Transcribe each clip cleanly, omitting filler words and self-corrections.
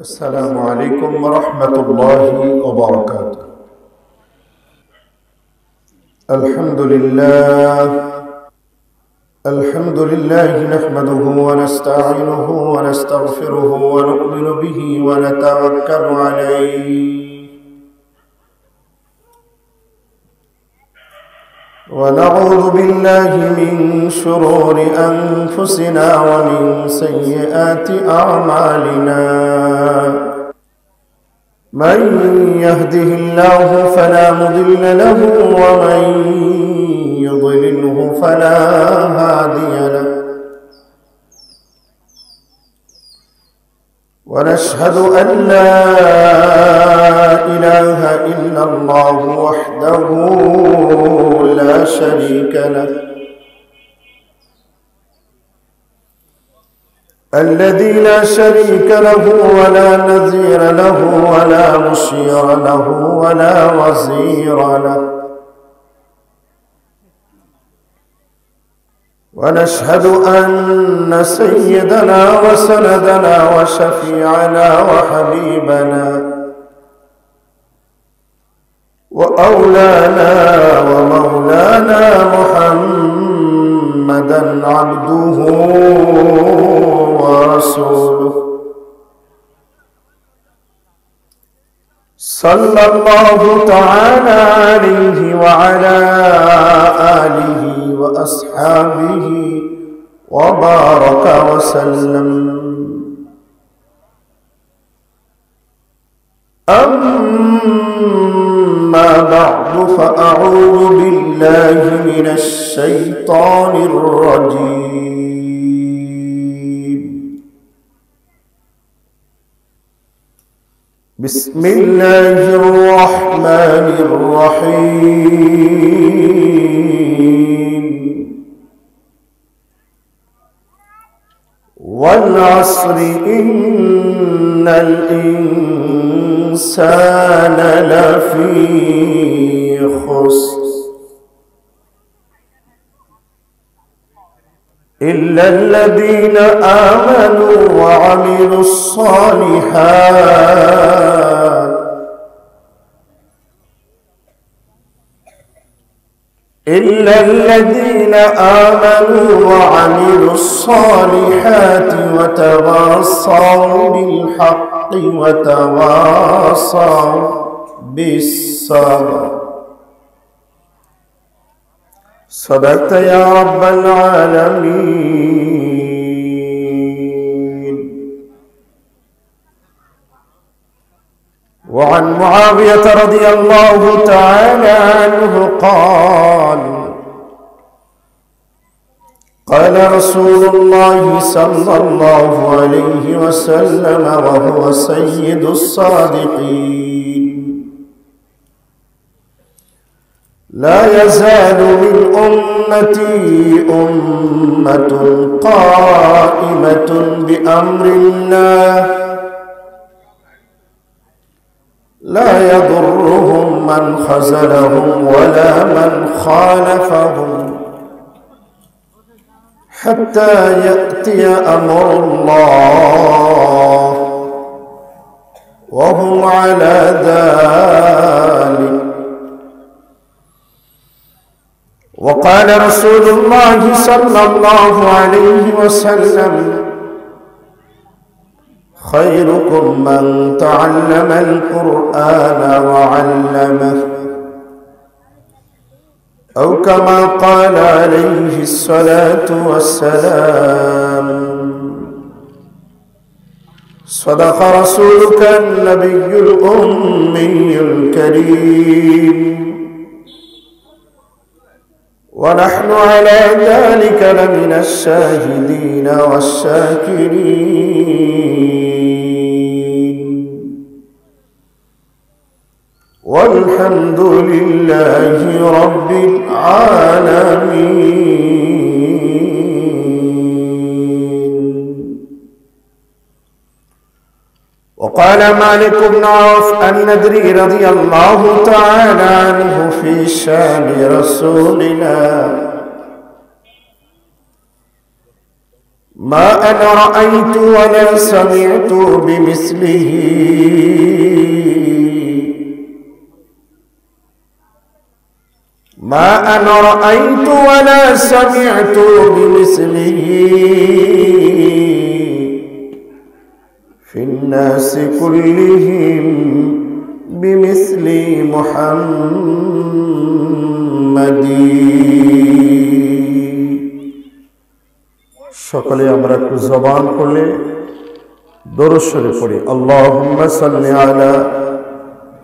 السلام عليكم ورحمة الله وبركاته. الحمد لله نحمده ونستعينه ونستغفره ونؤمن به ونتوكل عليه ونعوذ بالله من شرور أنفسنا ومن سيئات أعمالنا. من يهده الله فلا مضل له ومن يضلله فلا هادي له. ونشهد أن لا إله إلا الله وحده لا شريك له، الذي لا شريك له ولا نظير له ولا مشير له ولا وزير له. ونشهد أن سيدنا وسندنا وشفيعنا وحبيبنا وأولانا ومولانا محمدا عبده ورسوله، صلى الله تعالى عليه وعلى آله وأصحابه وبارك وسلم. أما بعد فأعوذ بالله من الشيطان الرجيم. بسم الله الرحمن الرحيم. والعصر إن الإنسان لفي خسر إلا الذين آمنوا وعملوا الصالحات إلا الذين آمنوا وعملوا الصالحات وتواصوا بالحق وتواصوا بالصبر. صدقت يا رب العالمين. وعن معاوية رضي الله تعالى عنه قال: قال رسول الله صلى الله عليه وسلم وهو سيد الصادقين: لا يزال من أمتي أمة قائمة بأمر الله لا يضرهم من خذلهم ولا من خالفهم حتى يأتي أمر الله وهم على ذلك. وقال رسول الله صلى الله عليه وسلم: خيركم من تعلم القرآن وعلمه، أو كما قال عليه الصلاة والسلام. صدق رسولك النبي الأمي الكريم، ونحن على ذلك لمن الشاهدين والشاكرين، والحمد لله رب العالمين. وقال مالك بن عوف الندري رضي الله تعالى عنه في شان رسولنا: ما أنا رأيت ولا سمعت بمثله ما أنا رأيت ولا سمعت بمثله في الناس كلهم بمثل محمد সকলে আমরা একটু জবান করলে দরুদ শরীফ পড়ি আল্লাহুম্মা সাল্লি আলা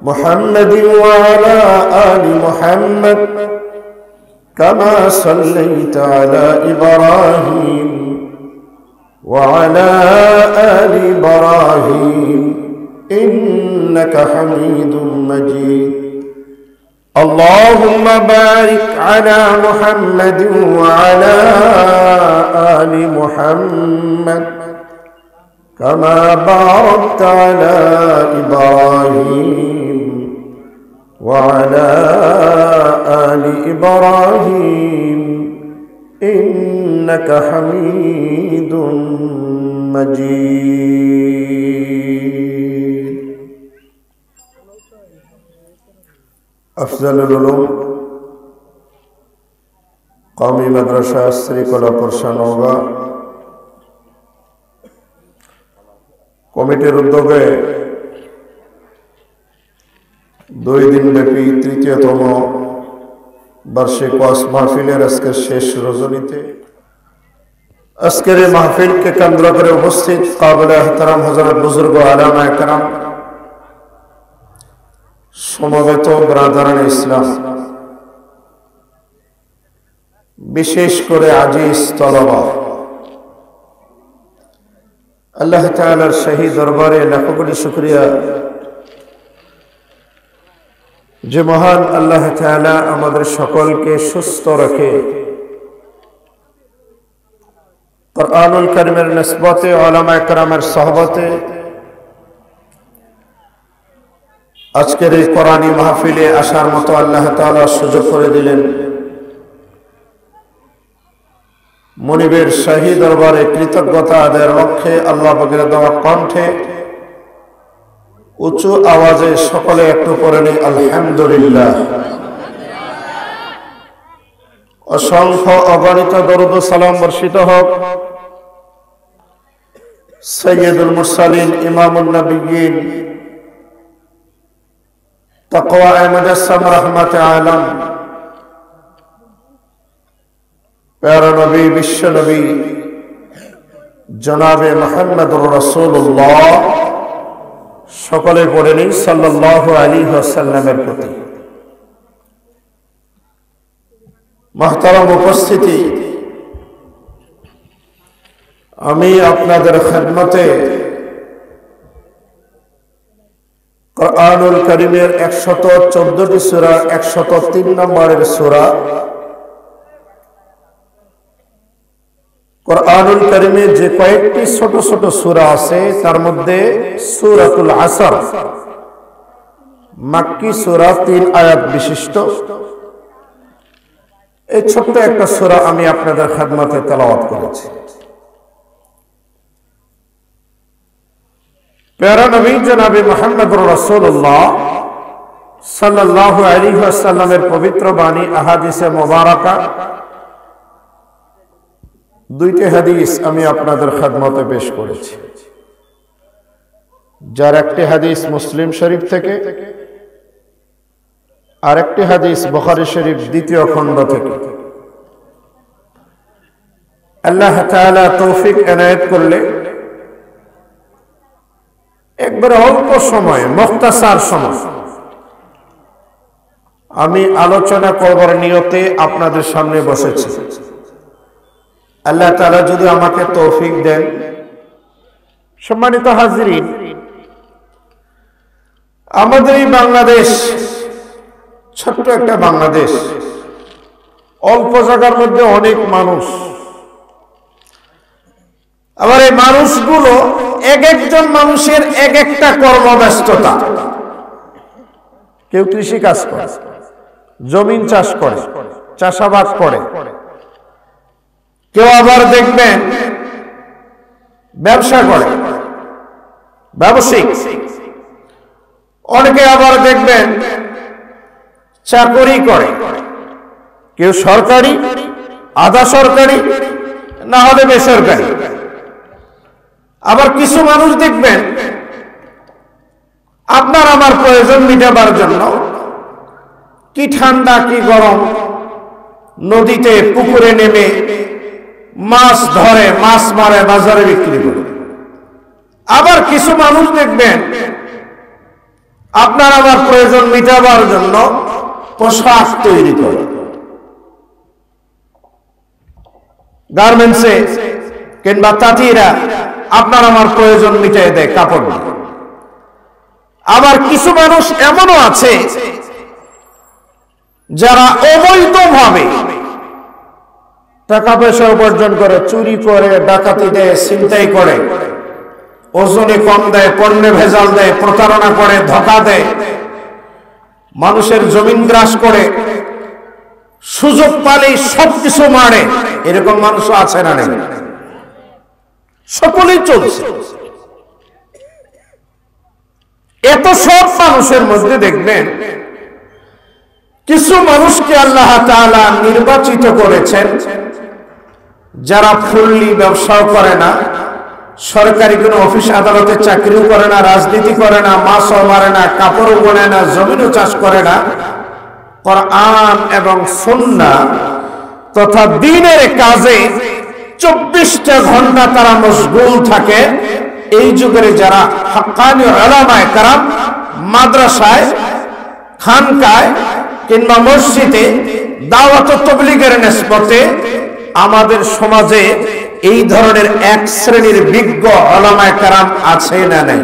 মুহাম্মাদিন ওয়া আলা আলি মুহাম্মাদ কামা সাল্লাইতা আলা ইব্রাহিম ওয়া আলা আলি ইব্রাহিম ইন্নাকা হামিদুম মাজিদ اللهم بارك على محمد وعلى آل محمد كما باركت على إبراهيم وعلى آل إبراهيم إنك حميد مجيد أفضل العلوم قومی مدرسہ শ্রীকলা পরশানগা কমিটির উদ্যোগে 2 দিন ব্যাপী তৃতীয়তম বার্ষিক ওয়াজ মাহফিলের আজকের শেষ রজনীতে আজকের এই মাহফিলকে কেন্দ্র করে উপস্থিত কাবিলে ইহতারাম হযরত বুজুর্গ আলেমা একরাম সমবেত ব্রাদারান ইসলাম বিশেষ করে আজিজ তলবা আল্লাহ তাআলার শাহী দরবারে লাখ কোটি শুকরিয়া যে মহান আল্লাহ তাআলা আমাদের সকলকে সুস্থ রাখে কুরআনুল কারীমের নিসবতে উলামা একরামের সোহবতে আজকের এই কোরআনী মাহফিলে আসার মতো আল্লাহ তাআলা সুযোগ করে দিলেন। মনিবের শাহী দরবারে কৃতজ্ঞতা আদায়ের লক্ষ্যে আল্লাহ পাকের দেওয়া কণ্ঠে উঁচু আওয়াজে সকলে একটু পড়ে নেই আলহামদুলিল্লাহ। অসংখ্য অগণিত দরুদ ও সালাম বর্ষিত হোক সাইয়্যিদুল মুরসালিন ইমামুন নবিয়্যিন তাকওয়া মুজাসসাম রাহমাতে আলম প্যারা নবী বিশ্ব নবী জনাবে মুহাম্মদুর রাসূলুল্লাহ সকলে পড়ে নেই সাল্লাল্লাহু আলাইহি ওয়াসাল্লামের প্রতি। মুহতারাম উপস্থিতি, আমি আপনাদের খেদমতে কুরআনুল কারীমের 114টি সূরা 103 নম্বরের সূরা কুরআনুল কারীমে যে কয়েকটি ছোট ছোট সূরা আছে তার মধ্যে সূরাতুল আসর মাক্কি সূরা 3 আয়াত বিশিষ্ট এই ছোট্ট একটা সূরা আমি আপনাদের খেদমতে তেলাওয়াত করেছি। প্যারা নবী জনাবে মুহাম্মদুর রাসূলুল্লাহ সাল্লাল্লাহু আলাইহি ওয়াসাল্লামের পবিত্র বাণী আহাদিসে মুবারাকা দুইটি হাদিস আমি আপনাদের খেদমতে পেশ করেছি, যার একটি হাদিস মুসলিম শরীফ থেকে আর একটি হাদিস বুখারী শরীফ দ্বিতীয় খণ্ড থেকে। আল্লাহ তাআলা তৌফিক এনায়েত করলে একবার অল্প সময় মুখতাসার সময় আমি আলোচনা করবার নিয়তে আপনাদের সামনে বসেছি। আল্লাহ তাআলা যদি আমাকে তৌফিক দেন, সম্মানিত হাজিরিন, আমাদের এই বাংলাদেশ ছোট্ট একটা বাংলাদেশ, অল্প জায়গার মধ্যে অনেক মানুষ, আবার এই মানুষগুলো এক একজন মানুষের এক একটা কর্মব্যস্ততা। কেউ কৃষি কাজ করে, জমিন চাষ করে, চাষাবাদ করে, কেউ আবার দেখবেন ব্যবসা করে, ব্যবসায়িক। অনেকে আবার দেখবেন চাকরি করে, কেউ সরকারি, আধা সরকারি, না হলে বেসরকারি। আবার কিছু মানুষ দেখবেন আপনার আমার প্রয়োজন মিটাবার জন্য কি ঠান্ডা কি গরম নদীতে পুকুরে নেমে মাছ ধরে, মাছ মারে, বাজারে বিক্রি করে। আবার কিছু মানুষ দেখবেন আপনার আমার প্রয়োজন মিটাবার জন্য পোশাক তৈরি করে, গার্মেন্টসে কিংবা তাঁতিরা আপনার আমার প্রয়োজন মিটিয়ে দেয় কাপড় দিয়ে। আবার কিছু মানুষ এমনও আছে যারা অবৈধভাবে টাকা পয়সা উপার্জন করে, চুরি করে, ডাকাতি দেয়, ছিনতাই করে, ওজনে কম দেয়, পণ্যে ভেজাল দেয়, প্রতারণা করে, ধোঁকা দেয়, মানুষের জমিন গ্রাস করে, সুযোগ পালেই সবকিছু মারে। এরকম মানুষও আছে না নেই? সকলেই চলছে। এত সব মানুষের মধ্যে দেখবেন কিছু মানুষকে আল্লাহ তাআলা নির্বাচিত করেছেন যারা ফুল্লি ব্যবসাও করে না, সরকারি কোনো অফিস আদালতে চাকরিও করে না, রাজনীতি করে না, মাছও মারে না, কাপড়ও বোনে না, জমিনও চাষ করে না, কোরআন এবং সুন্নাহ তথা দ্বীনের কাজে 24টা ঘন্টা তারা মশগুল থাকে। এই যুগের যারা হাক্কানি উলামায়ে কেরাম মাদ্রাসায়, খানকায় কিংবা মসজিদে দাওয়াত ও তাবলীগের নিসবতে আমাদের সমাজে এই ধরনের এক শ্রেণীর বিজ্ঞ উলামায়ে কেরাম আছে না নাই?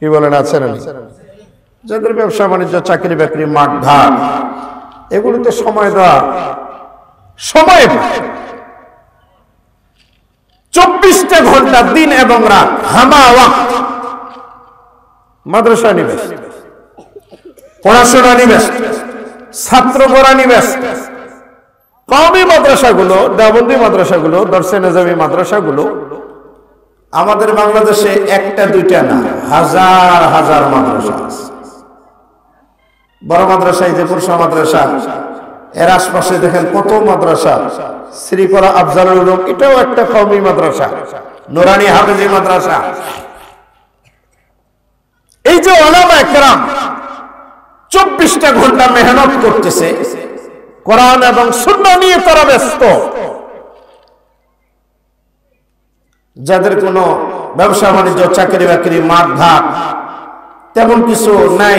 কি বলেন, আছে না? যাদের ব্যবসা বাণিজ্য, চাকরি বাকরি, মাঠ ঘাট, এগুলোতে সময় দেওয়া, সময় 24টা ঘন্টা দিন এবং রাত হামা ওয়াক্ত মাদ্রাসা নিবেশ, পড়াশোনা নিবেশ, ছাত্র পড়া নিবেশ। কওমি মাদ্রাসাগুলো, দেওবন্দি মাদ্রাসাগুলো, দরসে নিজামী মাদ্রাসাগুলো আমাদের বাংলাদেশে একটা দুইটা না, হাজার হাজার মাদ্রাসা আছে। বড় মাদ্রাসা ইজেপুর শাহ মাদ্রাসা, এর আশপাশে দেখেন কত মাদ্রাসা, শ্রীকরা আফজালুল উলুম, এটাও একটা কওমি মাদ্রাসা, নুরানি হাফেজি মাদ্রাসা। এই যে উলামায়ে কেরাম 24টা ঘন্টা মেহনত করতেছে, কোরআন এবং সুন্নাহ নিয়ে তারা ব্যস্ত। যাদের কোনো ব্যবসা বাণিজ্য, চাকরি বাকরি, মাঠ ঘাট তেমন কিছু নাই,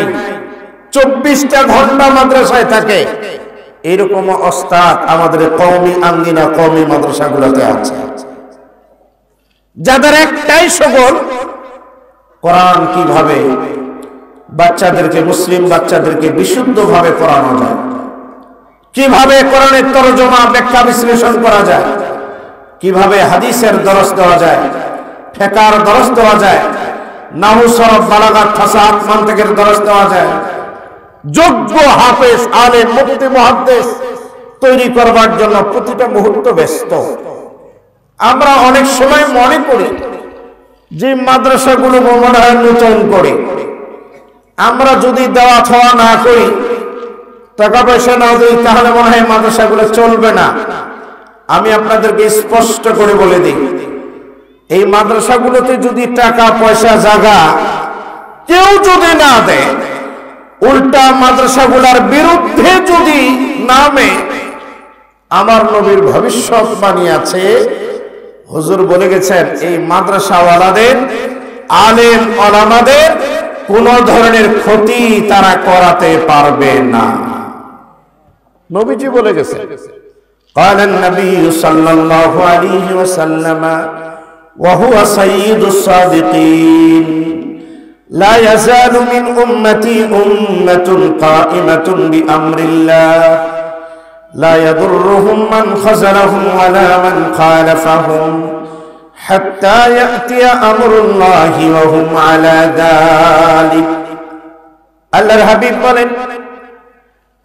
24টা ঘন্টা মাদ্রাসায় থাকে, এইরকম ওস্তাদ আমাদের কওমি আঙ্গিনা, কওমি মাদ্রাসাগুলোতে আছে, যাদের একটাই সগল কোরআন কিভাবে বাচ্চাদেরকে, মুসলিম বাচ্চাদেরকে বিশুদ্ধভাবে পড়ানো যায়, কিভাবে কোরআনের তরজমা, ব্যাখ্যা, বিশ্লেষণ করা যায়, কিভাবে হাদিসের দরস দেওয়া যায়, ফিকহের দরস দেওয়া যায়, নাহু, সরফ, বালাগাত, ফাসাহাত, মানতিকের দরস দেওয়া যায়। যোগ্য হাফেজ, আলেম, মুফতি, মুহাদ্দিস তৈরি করবার জন্য প্রতিটা মুহূর্ত ব্যস্ত। আমরা অনেক সময় মনে করি যে মাদ্রাসাগুলো মনে হয় নতুন করে, আমরা যদি দেওয়া ছোঁয়া না করি, টাকা পয়সা না দিই, তাহলে মনে হয় মাদ্রাসাগুলো চলবে না। আমি আপনাদেরকে স্পষ্ট করে বলে দিই, এই মাদ্রাসাগুলোতে যদি টাকা পয়সা জায়গা কেউ যদি না দেয়, উল্টা মাদ্রাসাগুলোর বিরুদ্ধে যদি নামে, আমার নবীর ভবিষ্যৎবাণী আছে, হুজুর বলে গেছেন এই মাদ্রাসাওয়ালাদের, আলেম ওলামাদের কোন ধরনের ক্ষতি তারা করাতে পারবে না। নবীজি বলে গেছেন, قال النبي صلى الله عليه وسلم وهو سيد الصادقين لا يزال من أمتي أمة قائمة بأمر الله لا يضرهم من خذلهم ولا من خالفهم حتى يأتي أمر الله وهم على ذلك। আল্লাহর হাবিব বলেন,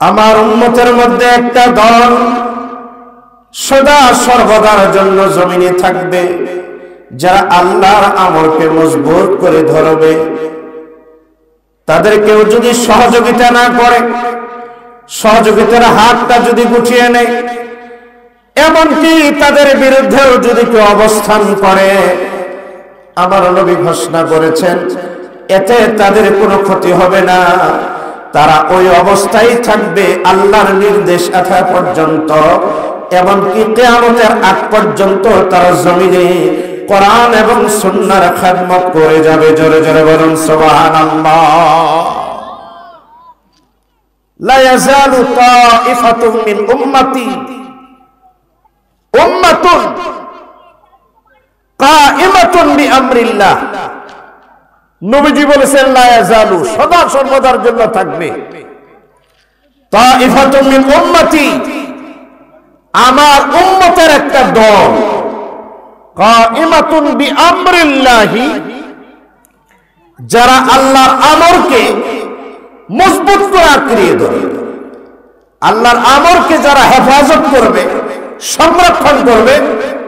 আমার উম্মতের মধ্যে একটা দল সদা সর্বদার জন্য জমিনে থাকবে, যারা আল্লাহর আমরকে মজবুত করে ধরবে, তাদের কেউ যদি সহযোগিতা না করে, সহযোগিতার হাতটা যদি গুটিয়ে নেয়, এমনকি তাদের বিরুদ্ধেও যদি কেউ অবস্থান করে, আমার নবী ঘোষণা করেছেন এতে তাদের কোনো ক্ষতি হবে না। তারা ওই অবস্থায় থাকবে আল্লাহর নির্দেশ আসা পর্যন্ত, এমনকি কিয়ামতের আগ পর্যন্ত তারা জমিনে কোরআন এবং সুন্নাহর খেদমত করে যাবে। জোরে জোরে বলুন সুবহানাল্লাহ। লা ইয়াজালু তাইফাতুম মিন উম্মতি উম্মাতুন কাইমাতুন বিআমরিল্লাহ। নবীজি বলেছেন লা ইয়াজালু, সদা সর্বদার জন্য থাকবে, তাইফাতুম মিন উম্মতি, আমার উম্মতের একটা দল, কাইমাতুন বিআমরিল্লাহি, যারা আল্লাহর আমরকে মজবুত করে আঁকড়িয়ে ধরবে, আল্লাহর আমরকে যারা হেফাজত করবে, সংরক্ষণ করবে,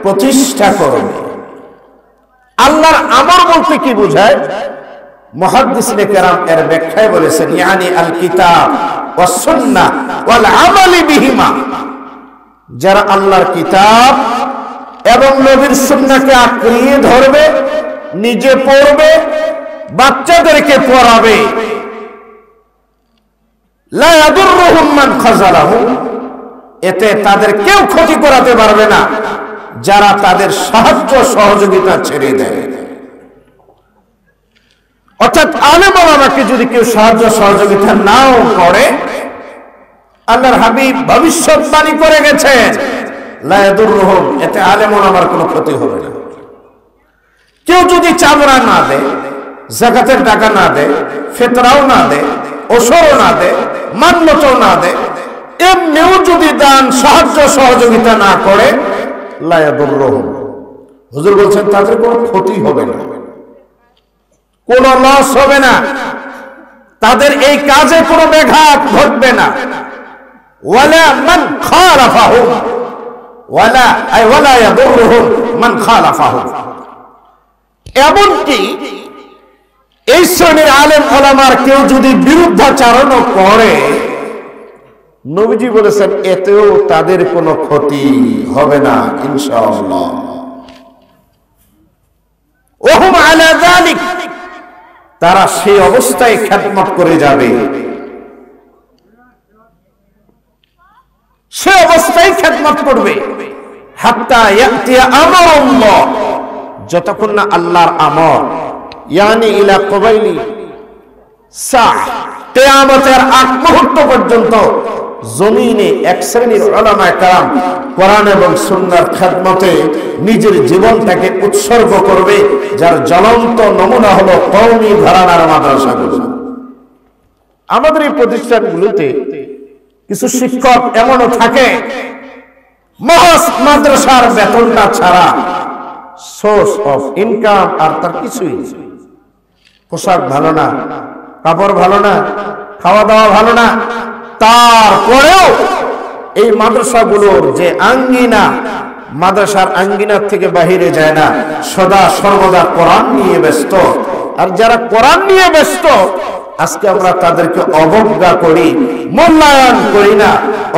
প্রতিষ্ঠা করবে। আল্লাহর আমর বলতে কি বোঝায়? মুহাদ্দিসিনে কেরাম এর ব্যাখ্যায় বলেছেন ইয়ানি আল কিতাব ওয়াস সুন্নাহ ওয়াল আমালি বিহিমা, যারা আল্লাহর কিতাব এবং নবীর সুন্নাহকে আঁকড়িয়ে ধরবে, নিজে পড়বে, বাচ্চাদেরকে পড়াবে। লা ইয়াদুররুহুম মান খাযালাহু, এতে তাদের কেউ ক্ষতি করাতে পারবে না যারা তাদের সাহায্য সহযোগিতা ছেড়ে দেয়। অর্থাৎ আলেম ওলামাকে যদি কেউ সাহায্য সহযোগিতা নাও করে, আল্লাহর হাবিব ভবিষ্যৎবাণী করে গেছেন লা ইয়াদুররুহুম, এতে আলেম ওলামার কোনো ক্ষতি হবে না। কেউ যদি চামড়া না দেয়, যাকাতের টাকা না দেয়, ফিতরাও না দেয়, ওসরও না দেয়, মান্যতাও না দেয়, এমনিও যদি দান সাহায্য সহযোগিতা না করে, লা ইয়াদুররুহুম, হুজুর বলছেন তাদের কোনো ক্ষতি হবে না, কোনো লস হবে না, তাদের এই কাজে কোনো ব্যাঘাত ঘটবে না। ওয়ালা মান খালাফাহুম, ওয়ালা ইয়াদুররুহুম মান খালাফাহুম। এমনকি এই শ্রেণীর আলেম ওলামার কেউ যদি বিরুদ্ধাচরণও করে, নবীজি বলেছেন এতেও তাদের কোনো ক্ষতি হবে না ইনশাআল্লাহ। ওহুম আলা যালিক, তারা সেই অবস্থায় খেদমত করে যাবে, সে অবস্থায় খেদমত করবে, হাত্তা ইয়াতিয়া আমরুল্লাহ, যতক্ষণ না আল্লাহর আমর, ইয়ানি ইলা কুবাইলি সাহ, কিয়ামতের আগ মুহূর্ত পর্যন্ত জমিনে এক শ্রেণীর উলামায়ে কেরাম কোরআন এবং সুন্নাহর খেদমতে নিজের জীবনটাকে উৎসর্গ করবে, যার জ্বলন্ত নমুনা হলো কওমি ঘরানার মাদ্রাসাগুলো। আমাদের এই প্রতিষ্ঠানগুলোতে কিছু শিক্ষক এমনও থাকে মহজ মাদ্রাসার বেতনটা ছাড়া সোর্স অফ ইনকাম আর তার কিছুই, পোশাক ভালো না, কাপড় ভালো না, খাওয়া দাওয়া ভালো না, তারপরেও এই মাদ্রাসাগুলোর যে আঙ্গিনা, মাদ্রাসার আঙ্গিনার থেকে বাহিরে যায় না, সদা সর্বদা কোরআন নিয়ে ব্যস্ত। আর যারা কোরআন নিয়ে ব্যস্ত, আজকে আমরা তাদেরকে অবজ্ঞা করি, মূল্যায়ন করি না,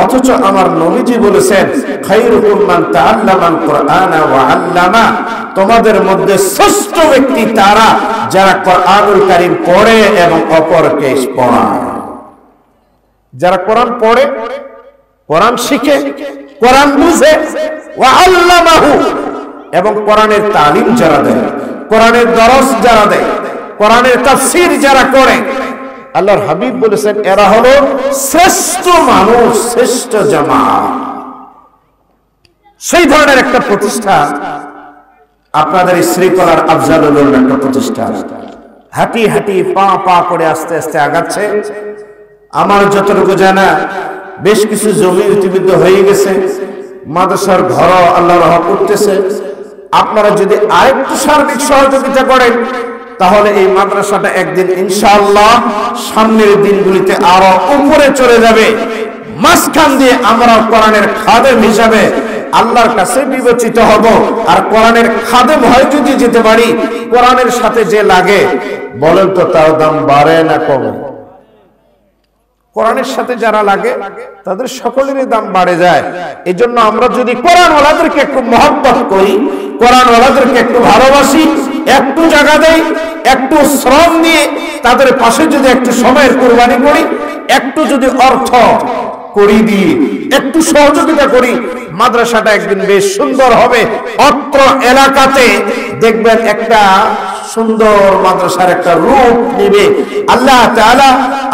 অথচ আমার নবীজি বলেছেন খায়রুকুম মান তাআল্লামাল কুরআনা ওয়া আল্লামা, তোমাদের মধ্যে শ্রেষ্ঠ ব্যক্তি তারা যারা কোরআনুল কারীম পড়ে এবং অপরকে পড়ায়। যারা কোরআন পড়ে, কোরআন শিখে, কোরআন বুঝে, ওয়া আল্লামাহু, এবং কোরআনের তালিম যারা দেয়, কোরআনের দরস যারা দেয়, কোরআনের তাফসীর যারা করে, আল্লাহর হাবিব বলেছেন এরা হলো শ্রেষ্ঠ মানুষ, শ্রেষ্ঠ জামাত। সেই ধরনের একটা প্রতিষ্ঠান আপনাদের শ্রীকলার আফজালুল উলুম একটা প্রতিষ্ঠান, হাঁটি হাঁটি পা পা করে আস্তে আস্তে আগাচ্ছে। আমার যতটুকু জানা বেশ কিছু জমি ইতিমধ্যে হয়ে গেছে, মাদ্রাসার ঘর আল্লাহ রহম করতেছে। আপনারা যদি আরেকটু সার্বিক সহযোগিতা করেন, তাহলে এই মাদ্রাসাটা একদিন ইনশাআল্লাহ সামনের দিনগুলিতে আরো উপরে চলে যাবে। মাঝখান দিয়ে আমরা কোরআনের খাদেম হিসাবে আল্লাহর কাছে বিবেচিত হব। আর কোরআনের খাদেম হয়ে যদি যেতে পারি, কোরআনের সাথে যে লাগে, বলেন তো তার দাম বাড়ে না কমে? কোরআনের সাথে যারা লাগে তাদের সকলেরই দাম বাড়ে যায়। এই জন্য আমরা যদি কোরআনওয়ালাদেরকে একটু মহব্বত করি, কোরআনওয়ালাদেরকে একটু ভালোবাসি, একটু জায়গা দেই, একটু শ্রম দিয়ে তাদের পাশে যদি একটু সময়ের কুরবানি করি, একটু যদি অর্থ করি দিই, একটু সহযোগিতা করি, মাদ্রাসাটা একদিন বেশ সুন্দর হবে। অত্র এলাকাতে দেখবেন একটা সুন্দর মাদ্রাসার একটা রূপ নেবে। আল্লাহ তাআলা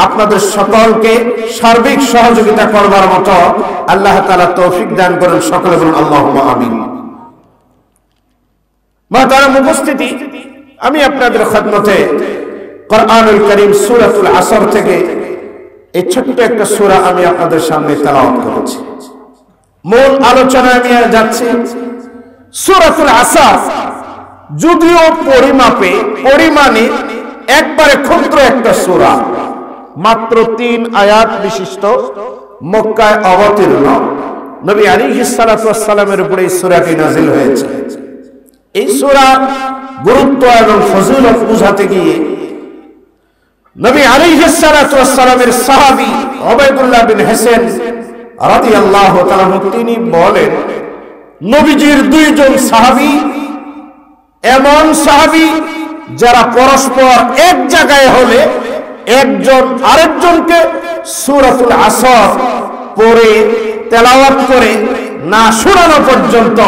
আপনাদের সকলকে সার্বিক সহযোগিতা করবার মতো আল্লাহ তাআলা তৌফিক দান করেন। সকলে বলুন আল্লাহুম্মা আমিন। মুহতারাম উপস্থিতি, আমি আপনাদের খেদমতে কোরআনুল কারীম সূরাতুল আসর থেকে এই ছোট্ট একটা সূরা আমি আপনাদের সামনে তেলাওয়াত করেছি। মূল আলোচনায় আমি যাচ্ছি। সূরাতুল আসর যদিও পরিমাণে একবারে ক্ষুদ্র একটা সূরা, মাত্র 3 আয়াত বিশিষ্ট, মক্কায় অবতীর্ণ, নবী আলাইহিস সালাতু ওয়াস সালামের উপরে এই সূরাটি নাযিল হয়েছে। এই সূরার গুরুত্ব এবং ফজিলত বুঝাতে গিয়ে নবী আলাইহিস সালাতু ওয়াস সালামের সাহাবী উবাইদুল্লাহ বিন হুসাইন রাদিয়াল্লাহু তাআলা তিনি বলেন, নবীজির 2 জন সাহাবী, এমন সাহাবী যারা পরস্পর এক জায়গায় হলে একজন আরেকজনকে সূরাতুল আসর পড়ে তেলাওয়াত করে না শোনানো পর্যন্ত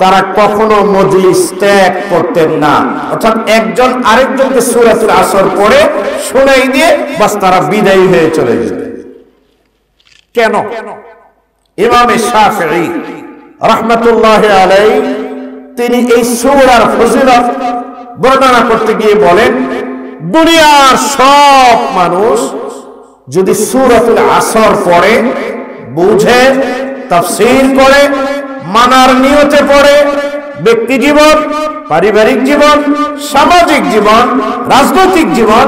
তারা কখনো মজলিস ত্যাগ করতেন না। অর্থাৎ একজন আরেকজনকে সূরাতুল আসর পড়ে শোনাই দিয়ে বাস তারা বিদায়ী হয়ে চলে যেত। কেন? ইমাম শাফিঈ রাহমাতুল্লাহি আলাইহি তিনি এই সূরার ফজিলত বর্ণনা করতে গিয়ে বলেন, দুনিয়ার সব মানুষ যদি সূরাতুল আসর পড়ে, বুঝে, তাফসীর করে, মানার নিয়তে পড়ে, ব্যক্তি জীবন, পারিবারিক জীবন, সামাজিক জীবন, রাজনৈতিক জীবন,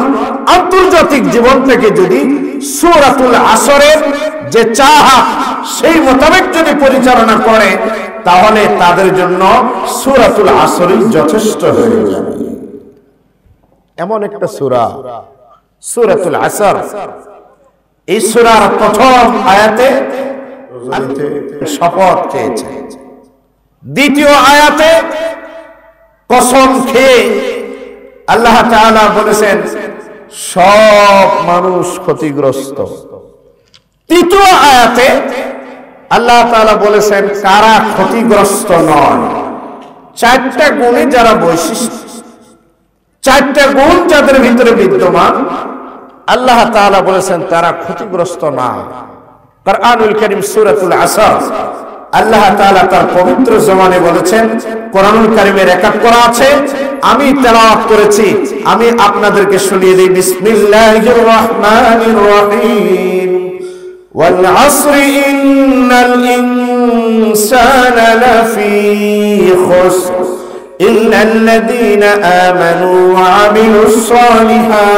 আন্তর্জাতিক জীবন থেকে যদি সূরাতুল আসরের যে চাহাত সেই মোতাবেক যদি পরিচালনা করে, তাহলে তাদের জন্য সূরাতুল আসরই যথেষ্ট হয়ে যাবে। এমন একটা সূরা সূরাতুল আসর। এই সূরার প্রথম আয়াতে শপথ খেয়েছে, দ্বিতীয় আয়াতে কসম খেয়ে আল্লাহ তাআলা বলেছেন সব মানুষ ক্ষতিগ্রস্ত। তৃতীয় আয়াতে আল্লাহ তাআলা বলেছেন কারা ক্ষতিগ্রস্ত নয়। 4টা গুণে যারা বৈশিষ্ট্য, 4টা গুণ যাদের ভিতরে বিদ্যমান, আল্লাহ তাআলা বলেছেন তারা ক্ষতিগ্রস্ত না। কোরআনুল কারীম সূরাতুল আসর আল্লাহ তাআলা তার পবিত্র জবানে বলেছেন, কোরআনুল কারীমের একাত করা আছে, আমি তেলাওয়াত করেছি, আমি আপনাদেরকে শুনিয়ে দিই। বিসমিল্লাহির রহমানির রহিম। ওয়াল আসরি ইন্নাল ইনসানা লাফি খুসর ইল্লাল্লাযীনা আমানু ওয়া আমিলুস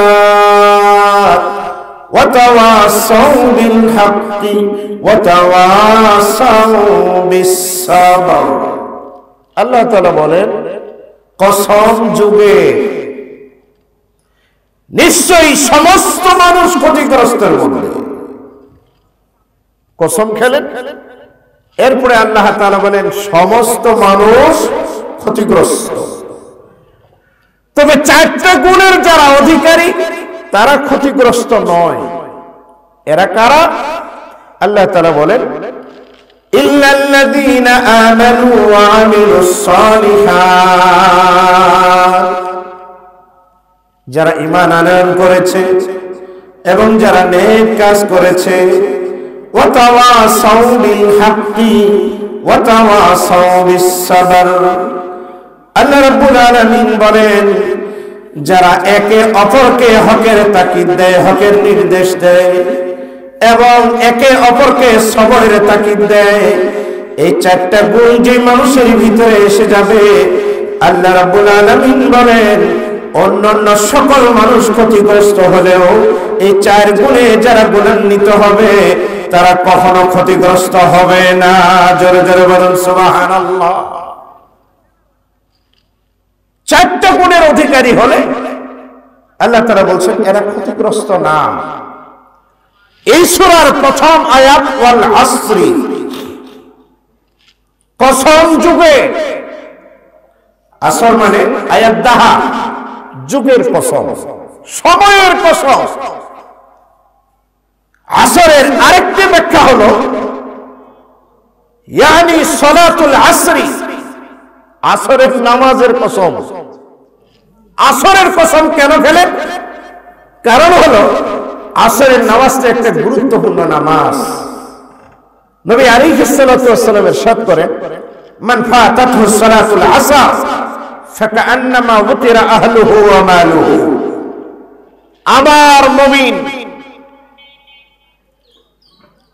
সালিহাত ওয়া তাওয়াসাউ বিল হাক্কি ওয়া তাওয়াসাউ বিস সাবর। আল্লাহ তাআলা বলেন, কসম যুগে নিশ্চয়ই সমস্ত মানুষ ক্ষতিগ্রস্তের মধ্যে। কসম খেলেন, এরপরে আল্লাহ তাআলা বলেন সমস্ত মানুষ ক্ষতিগ্রস্ত। তবে 4টা গুণের যারা অধিকারী তারা ক্ষতিগ্রস্ত নয়। এরা কারা? আল্লাহ তাআলা বলেন, ইল্লাল্লাযীনা আমানু ওয়া আমিলুস সালিহাত, যারা ঈমান আনয়ন করেছে এবং যারা নেক কাজ করেছে, ওয়া তাওয়াসাউ বিল হাক্কি ওয়া তাওয়াসাউ বিস সাবর। আল্লাহ রাব্বুল আলামিন বলেন, যারা একে অপরকে হকের তাকিদ দেয়, হকের নির্দেশ দেয় এবং একে অপরকে সবরের তাকিদ দেয়, এই 4টা গুণ যে মানুষের ভিতরে এসে যাবে, আল্লাহ রাব্বুল আলামিন বলেন অন্যান্য সকল মানুষ ক্ষতিগ্রস্ত হলেও এই 4 গুণে যারা গুণান্বিত হবে তারা কখনো ক্ষতিগ্রস্ত হবে না। জোরে জোরে বলুন সুবহানাল্লাহ। চারটা গুণের অধিকারী হলে আল্লাহ তাআলা বলছেন এরা ক্ষতিগ্রস্ত না। এই সূরার প্রথম আয়াত ওয়াল আসরি, কসম যুগে। আসর মানে আয়াত দাহা, যুগের কসম, সময়ের কসম। আসরের আরেকটি ব্যাখ্যা হলো ইয়ানি সালাতুল আসরি, আসরের নামাজের কসম। আসরের কসম কেন খেলেন? কারণ হলো আসরের নামাজটা একটা গুরুত্বপূর্ণ নামাজ। নবী আলাইহিস সালাতু ওয়াস সালাম ইরশাদ করেন, মান ফাতাতহু সালাতুল আসর ফাকান্নামা উতিরা আহলুহু ওয়া মালুহু। আমার মুমিন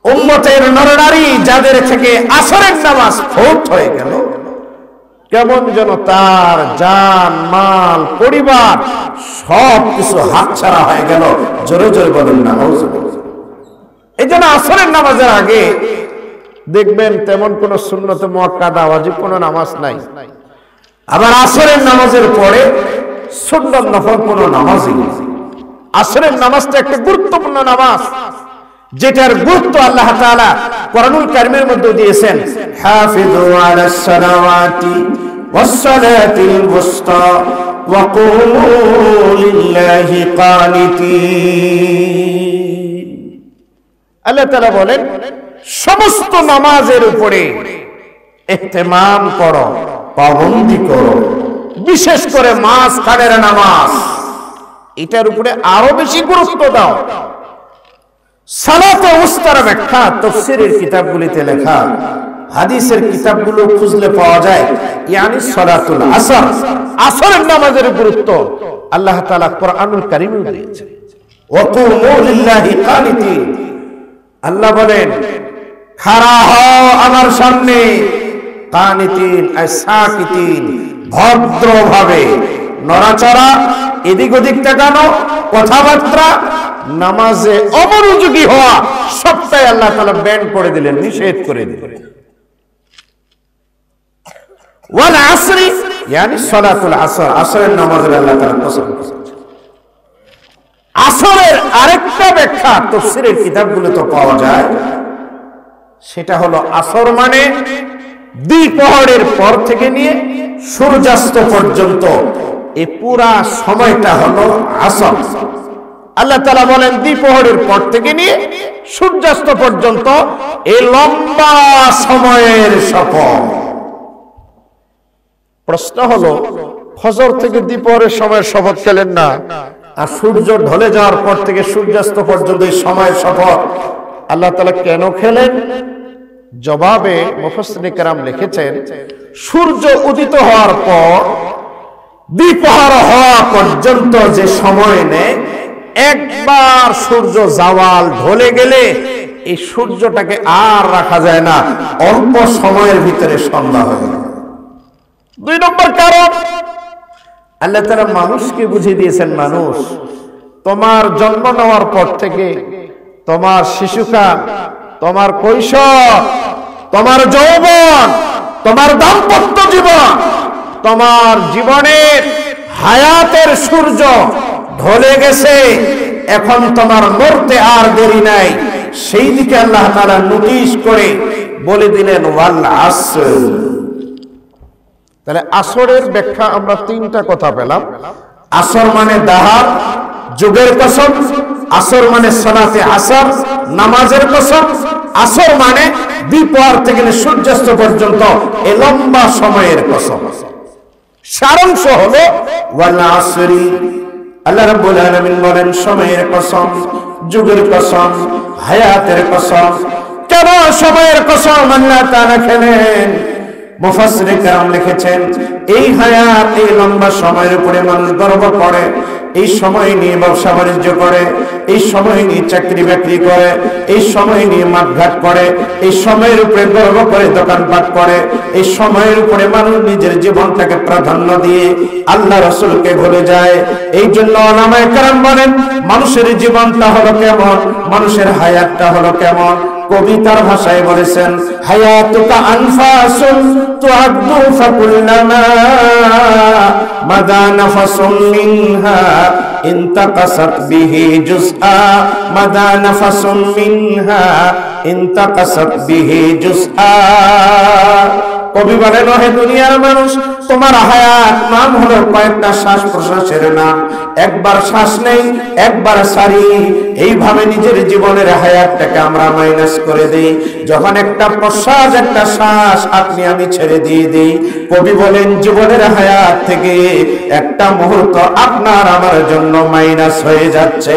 উম্মতের নরনারী যাদের থেকে আসরের নামাজ ফৌত হয়ে গেল, কেমন যেন তার জান মাল পরিবার সব কিছু হাতছাড়া হয়ে গেল। জোরে জোরে বলেন না। এই জন্য আসরের নামাজের আগে দেখবেন তেমন কোন সুন্নত মুআক্কাদা ওয়াজিব কোন নামাজ নাই। আবার আসরের নামাজের পরে সুন্নত নফল কোন নামাজই নেই। আসরের নামাজটা একটা গুরুত্বপূর্ণ নামাজ, যেটার গুরুত্ব আল্লাহ তাআলা কোরআনুল কারীমের মধ্যে দিয়েছেন, হাফিজু আলাস সালাওয়াতি ওয়াস সালাতিল ওয়াসতা ওয়া কুমু লিল্লাহি কানিতিন। আল্লাহ তাআলা বলেন সমস্ত নামাজের উপরে ইহতিমাম করো, পাবন্দি করো, বিশেষ করে মাঝখানের নামাজ, এটার উপরে আরো বেশি গুরুত্ব দাও। সালাতে উস্তার ব্যাখ্যা তাফসীরের কিতাবগুলিতে লেখা, হাদিসের কিতাবগুলো খুঁজলে পাওয়া যায় ইয়ানি সালাতুল আসর, আসরের নামাজের গুরুত্ব আল্লাহ তাআলা কোরআনুল কারীমে দিয়েছেন। ওয়া কুমু লিল্লাহি কানিতিন, আল্লাহ বলেন খাড়া হও আমার সামনে, কানিতিন আই সাকিতিন, ভদ্রভাবে, নড়াচড়া, এদিক ওদিক তাকানো, কথাবার্তা, নামাজে অমনোযোগী হওয়া সবটাই আল্লাহ তাআলা ব্যান করে দিলেন, নিষেধ করে দিলেন। ওয়াল আসরি ইয়ানি সালাতুল আসর, আসরের নামাজের আল্লাহ তাআলা কসম করেছেন। আসরের আরেকটা ব্যাখ্যা তাফসীরের কিতাবগুলোতে পাওয়া যায়, সেটা হলো আসর মানে দ্বিপ্রহরের পর থেকে নিয়ে সূর্যাস্ত পর্যন্ত এই পুরা সময়টা হলো আসর। আল্লাহ তাআলা বলেন দ্বিপ্রহরের পর থেকে নিয়ে সূর্যাস্ত পর্যন্ত এই লম্বা সময়ের শপথ। প্রশ্ন হলো ফজর থেকে দ্বিপ্রহরের সময়ের শপথ খেলেন না, আর সূর্য ঢলে যাওয়ার পর থেকে সূর্যাস্ত পর্যন্ত এই সময়ের শপথ আল্লাহ তাআলা কেন খেলেন? জবাবে মুফাসসিরিনে কেরাম লিখেছেন, সূর্য উদিত হওয়ার পর দ্বিপ্রহর হওয়া পর্যন্ত যে সময় নেয়, একবার সূর্য জাওয়াল ঢলে গেলে এই সূর্যটাকে আর রাখা যায় না, অল্প সময়ের ভিতরে সন্ধ্যা হয়ে যায়। 2 নম্বর কারণ, আল্লাহ তাআলা মানুষকে বুঝিয়ে দিয়েছেন, মানুষ তোমার জন্ম নেওয়ার পর থেকে তোমার শিশুকাল, তোমার কৈশোর, তোমার যৌবন, তোমার দাম্পত্য জীবন, তোমার জীবনের হায়াতের সূর্য ঢলে গেছে, এখন তোমার মরতে আর দেরি নাই। সেই দিকে আল্লাহ তাআলা নোটিশ করে বলে দিলেন ওয়াল আসর। তাহলে আসরের ব্যাখ্যা আমরা 3টা কথা পেলাম। আসর মানে দাহার, যুগের কসম। আসর মানে সালাতে আসর, নামাজের কসম। আসর মানে দ্বিপ্রহর থেকে সূর্যাস্ত পর্যন্ত এই লম্বা সময়ের কসম। সারাংশ হলো ওয়াল আসরি, আল্লাহ রাব্বুল আলামিন বলেন সময়ের কসম, যুগের কসম, হায়াতের কসম। কেন সময়ের কসম আল্লাহ তাআলা খেলেন? মুফাসসিরিনে কেরাম লিখেছেন, এই হায়াত, এই লম্বা সময়ের উপরে মানুষ গর্ব করে, এই সময় নিয়ে ব্যবসা বাণিজ্য করে, এই সময় নিয়ে চাকরি বাকরি করে, এই সময় নিয়ে মাঠঘাট করে, এই সময়ের উপরে গর্ব করে দোকানপাট করে, এই সময়ের উপরে মানুষ নিজের জীবনটাকে প্রাধান্য দিয়ে আল্লাহ রাসূলকে ভুলে যায়। এই জন্য উলামায়ে কেরাম বলেন মানুষের জীবনটা হলো কেমন, মানুষের হায়াতটা হলো কেমন, কবিতার ভাষায় বলেছেন, হায়াতুকা আনফাসুন তুআদ্দু ফাকুল্লামা মাদা নাফাসুন মিনহা ইনতাকাসাত বিহি জুজআ মাদা নাফাসুন মিনহা ইনতাকাসাত বিহি জুজআ। কবি বলেন, হে দুনিয়ার মানুষ, তোমার হায়াত নাম হলো কয়েকটা শ্বাস প্রশ্বাসের নাম। একবার শ্বাস নেই, একবার সারি, এইভাবে নিজের জীবনের হায়াতটাকে আমরা মাইনাস করে দেই। যখন একটা প্রশ্বাস একটা শ্বাস আপনি আমি ছেড়ে দিয়ে দিই, কবি বলেন জীবনের হায়াত থেকে একটা মুহূর্ত আপনার আমার জন্য মাইনাস হয়ে যাচ্ছে।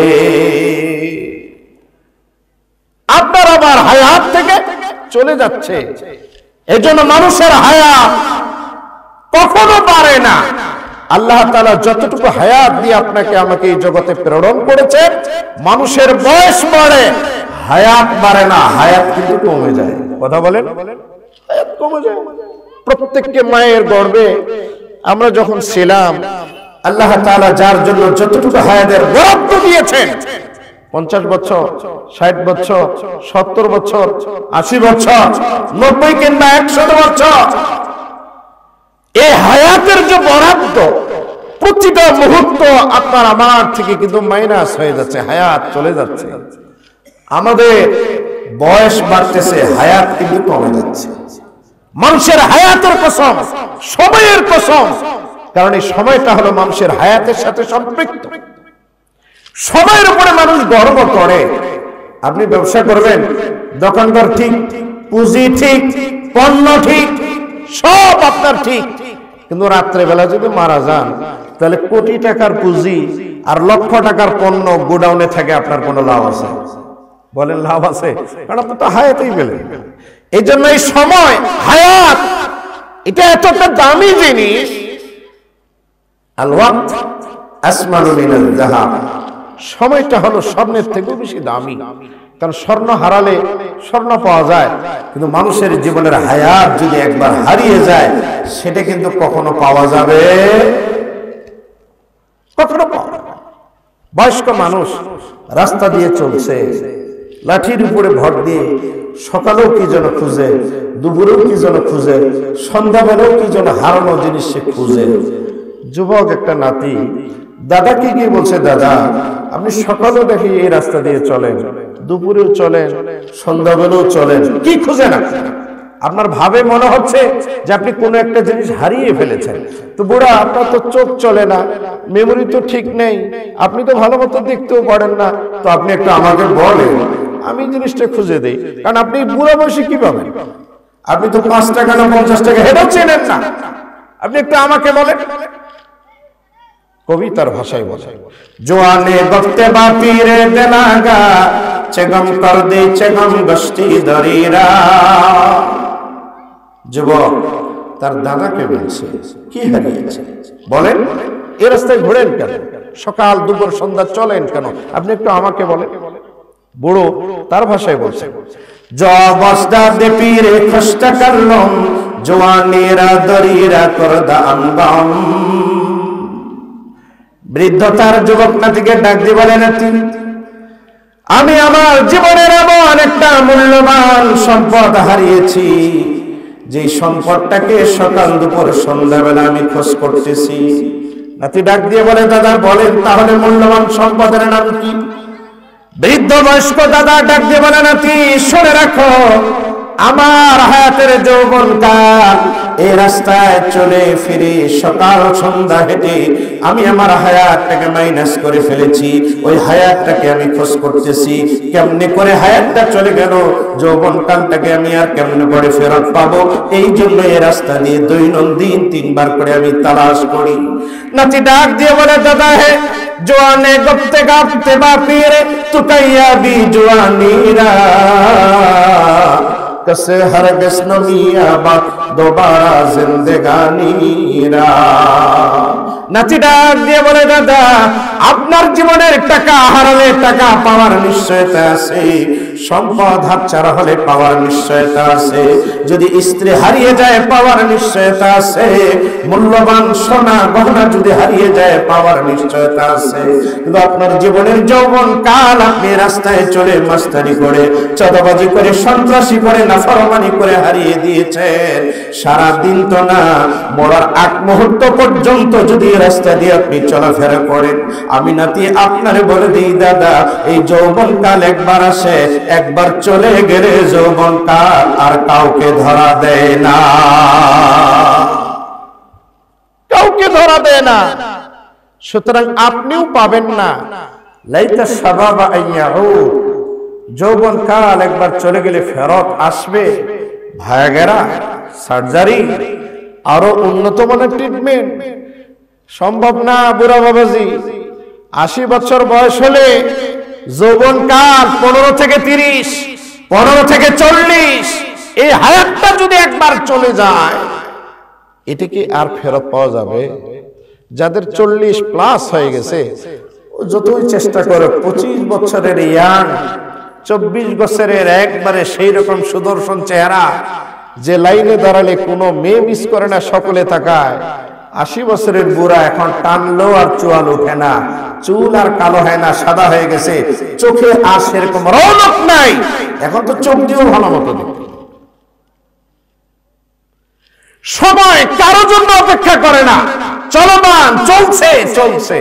আপনার আমার হায়াত থেকে চলে যাচ্ছে। এজন্য মানুষের হায়াত কখনো পারে না। আল্লাহ তাআলা যতটুকু হায়াত দিয়ে আপনাকে আমাকে এই জগতে প্রেরণ করেছে, মানুষের বয়স বাড়ে, হায়াত বাড়ে না, হায়াত কিন্তু কমে যায়। কথা বলেন, হায়াত কমে যায়। প্রত্যেককে মায়ের গর্ভে আমরা যখন ছিলাম, আল্লাহ তাআলা যার জন্য যতটুকু হায়াতের বরাদ্দ দিয়েছেন, 50 বছর, 60 বছর, 70 বছর, 80 বছর, 90 কিংবা 100 বছর, এই হায়াতের যে বরাদ্দ, প্রতিটা মুহূর্ত আপনার আমার থেকে কিন্তু মাইনাস হয়ে যাচ্ছে, হায়াত চলে যাচ্ছে। আমাদের বয়স বাড়তেছে, হায়াত কিন্তু কমে যাচ্ছে। মানুষের হায়াতের কসম, সময়ের কসম, কারণ এই সময়টা হলো মানুষের হায়াতের সাথে সম্পৃক্ত। সময়ের উপরে মানুষ গর্ব করে। আপনি ব্যবসা করবেন, দোকানদার ঠিক, পুঁজি ঠিক, পণ্য ঠিক, সব আপনার ঠিক, কিন্তু রাত্রেবেলা যদি মারা যান, তাহলে কোটি টাকার পুঁজি আর লক্ষ টাকার পণ্য গোডাউনে থাকে, আপনার কোনো লাভ আছে? বলেন লাভ আছে? কারণ আপনি তো হায়াতেই পেলেন। এই জন্য এই সময়, হায়াত, এটা এতটা দামি জিনিস। আল ওয়াক্ত আসমানু মিনাল যাহাব, সময়টা হলো স্বর্ণের থেকেও বেশি দামি। কারণ স্বর্ণ হারালে স্বর্ণ পাওয়া যায়, কিন্তু মানুষের জীবনের হায়াত যদি একবার হারিয়ে যায়, সেটা কিন্তু কখনো পাওয়া যাবে, কখনো পাওয়া যাবে না। বয়স্ক মানুষ রাস্তা দিয়ে চলছে, লাঠির উপরে ভর দিয়ে, সকালেও কি যেন খুঁজে, দুপুরেও কি যেন খুঁজে, সন্ধ্যাবেলাও কি যেন হারানো জিনিস সে খুঁজে। যুবক একটা নাতি দাদাকে গিয়ে বলছে, দাদা আপনি সকালেও দেখি এই রাস্তা দিয়ে চলেন, দুপুরেও চলেন, সন্ধ্যাবেলাও চলেন, কি খুঁজে না? আপনার ভাবে মনে হচ্ছে যে আপনি কোনো একটা জিনিস হারিয়ে ফেলেছেন। তো বুড়া, আপনার তো চোখ চলে না, মেমোরি তো ঠিক নেই, আপনি তো ভালো মতো দেখতেও পারেন না, তো আপনি একটু আমাকে বলেন, আমি জিনিসটা খুঁজে দেই। কারণ আপনি বুড়া বয়সে কি পাবেন? আপনি তো 5 টাকা না 50 টাকা হেঁটেও চেনেন না, আপনি একটু আমাকে বলেন। কবিতার ভাষায় বলে, জোয়ানে বক্তে বাপিরে দেনাগা চেগম কর দে চেগম গস্তি দরিরা। যুবক তার দাদাকে বলছে, কি হারিয়েছে বলেন? এই রাস্তায় ঘোরেন কেন? সকাল দুপুর সন্ধ্যা চলেন কেন? আপনি একটু আমাকে বলেন। বুড়ো তার ভাষায় বলছে, জবস্তা দে পীরে খস্তা করলম জওয়ানেরা দরিরা করদা আমগাম। বৃদ্ধ তার যুবক নাতিকে ডাক দিয়ে বলে, নাতি আমি আমার জীবনের এমন একটা মূল্যবান সম্পদ হারিয়েছি, যে সম্পদটাকে সকাল দুপুর সন্ধ্যাবেলা আমি খোঁজ করতেছি। নাতি ডাক দিয়ে বলে, দাদা বলেন তাহলে মূল্যবান সম্পদের নাম কি? বৃদ্ধ বয়স্ক দাদা ডাক দিয়ে বলে, নাতি শুনে রাখো, আমার হায়াতের যৌবনকাল এই রাস্তায় চলে ফিরে সকাল সন্ধ্যা হেঁটে আমি আমার হায়াতটাকে মাইনাস করে ফেলেছি। ওই হায়াতটাকে আমি খোঁজ করতেছি, কেমনে করে হায়াতটা চলে গেল, যৌবনকালটাকে আমি আর কেমনে করে ফেরত পাবো। এই জন্য এই রাস্তা দিয়ে দৈনন্দিন 3 বার করে আমি তালাশ করি। নাতি ডাক দিয়ে বলে, দাদা হে জওয়ানে গপ্তে গাপতে বাপিরে তুকাইয়া বি জওয়ানিরা কসে হরগিজ নমিয়া বা দোবারা জিন্দেগানিরা। নাতি ডাক দিয়ে বলে, দাদা আপনার জীবনের জীবনের টাকা হারালে টাকা পাওয়ার নিশ্চয়তা আছে, সম্পদ হাতছাড়া হলে পাওয়ার নিশ্চয়তা আছে, যদি স্ত্রী হারিয়ে যায় পাওয়ার নিশ্চয়তা আছে, মূল্যবান সোনা গহনা যদি হারিয়ে যায় পাওয়ার নিশ্চয়তা আছে। কিন্তু আপনার জীবনের যৌবন কাল আপনি রাস্তায় চলে মাস্তানি করে, চাঁদাবাজি করে, সন্ত্রাসী করে, নাফরমানি করে হারিয়ে দিয়েছেন। সারা দিন তো না, মরার আগ মুহূর্ত পর্যন্ত যদি রাস্তা দিয়ে আপনি চলাফেরা করেন, আমি নাতি আপনারে বলে দিই দাদা, এই যৌবন কাল একবার আসে, একবার চলে গেলে যৌবন কাল আর কাউকে ধরা দেয় না, কাউকে ধরা দেয় না। সুতরাং আপনিও পাবেন না। লাইতা শাবাবা আইয়াউদ, যৌবন কাল একবার চলে গেলে ফেরত আসবে। ভায়াগেরা, সার্জারি, আরো উন্নত মানের ট্রিটমেন্ট সম্ভব না। বুড়া বাবাজি 80 বছর বয়স হলে যৌবন কাল 15 থেকে 30, 15 থেকে 40, এই হায়াতটা যদি একবার চলে যায়, এটা কি আর ফেরত পাওয়া যাবে? যাদের 40+ হয়ে গেছে, যতই চেষ্টা করে 25 বছরের ইয়াং, 24 বছরের একবারে সেই রকম সুদর্শন চেহারা, যে লাইনে দাঁড়ালে কোনো মেয়ে মিস করে না, সকলে তাকায়। 80 বছরের বুড়া এখন টানলো আর চুয়াল উঠে না, চুল আর কালো হয় না, সাদা হয়ে গেছে, চোখে আর সেরকম রৌনক নাই, এখন তো চোখ দিয়েও ভালো মতো দেখতে। সময় কারোর জন্য অপেক্ষা করে না, চলমান, চলছে চলছে।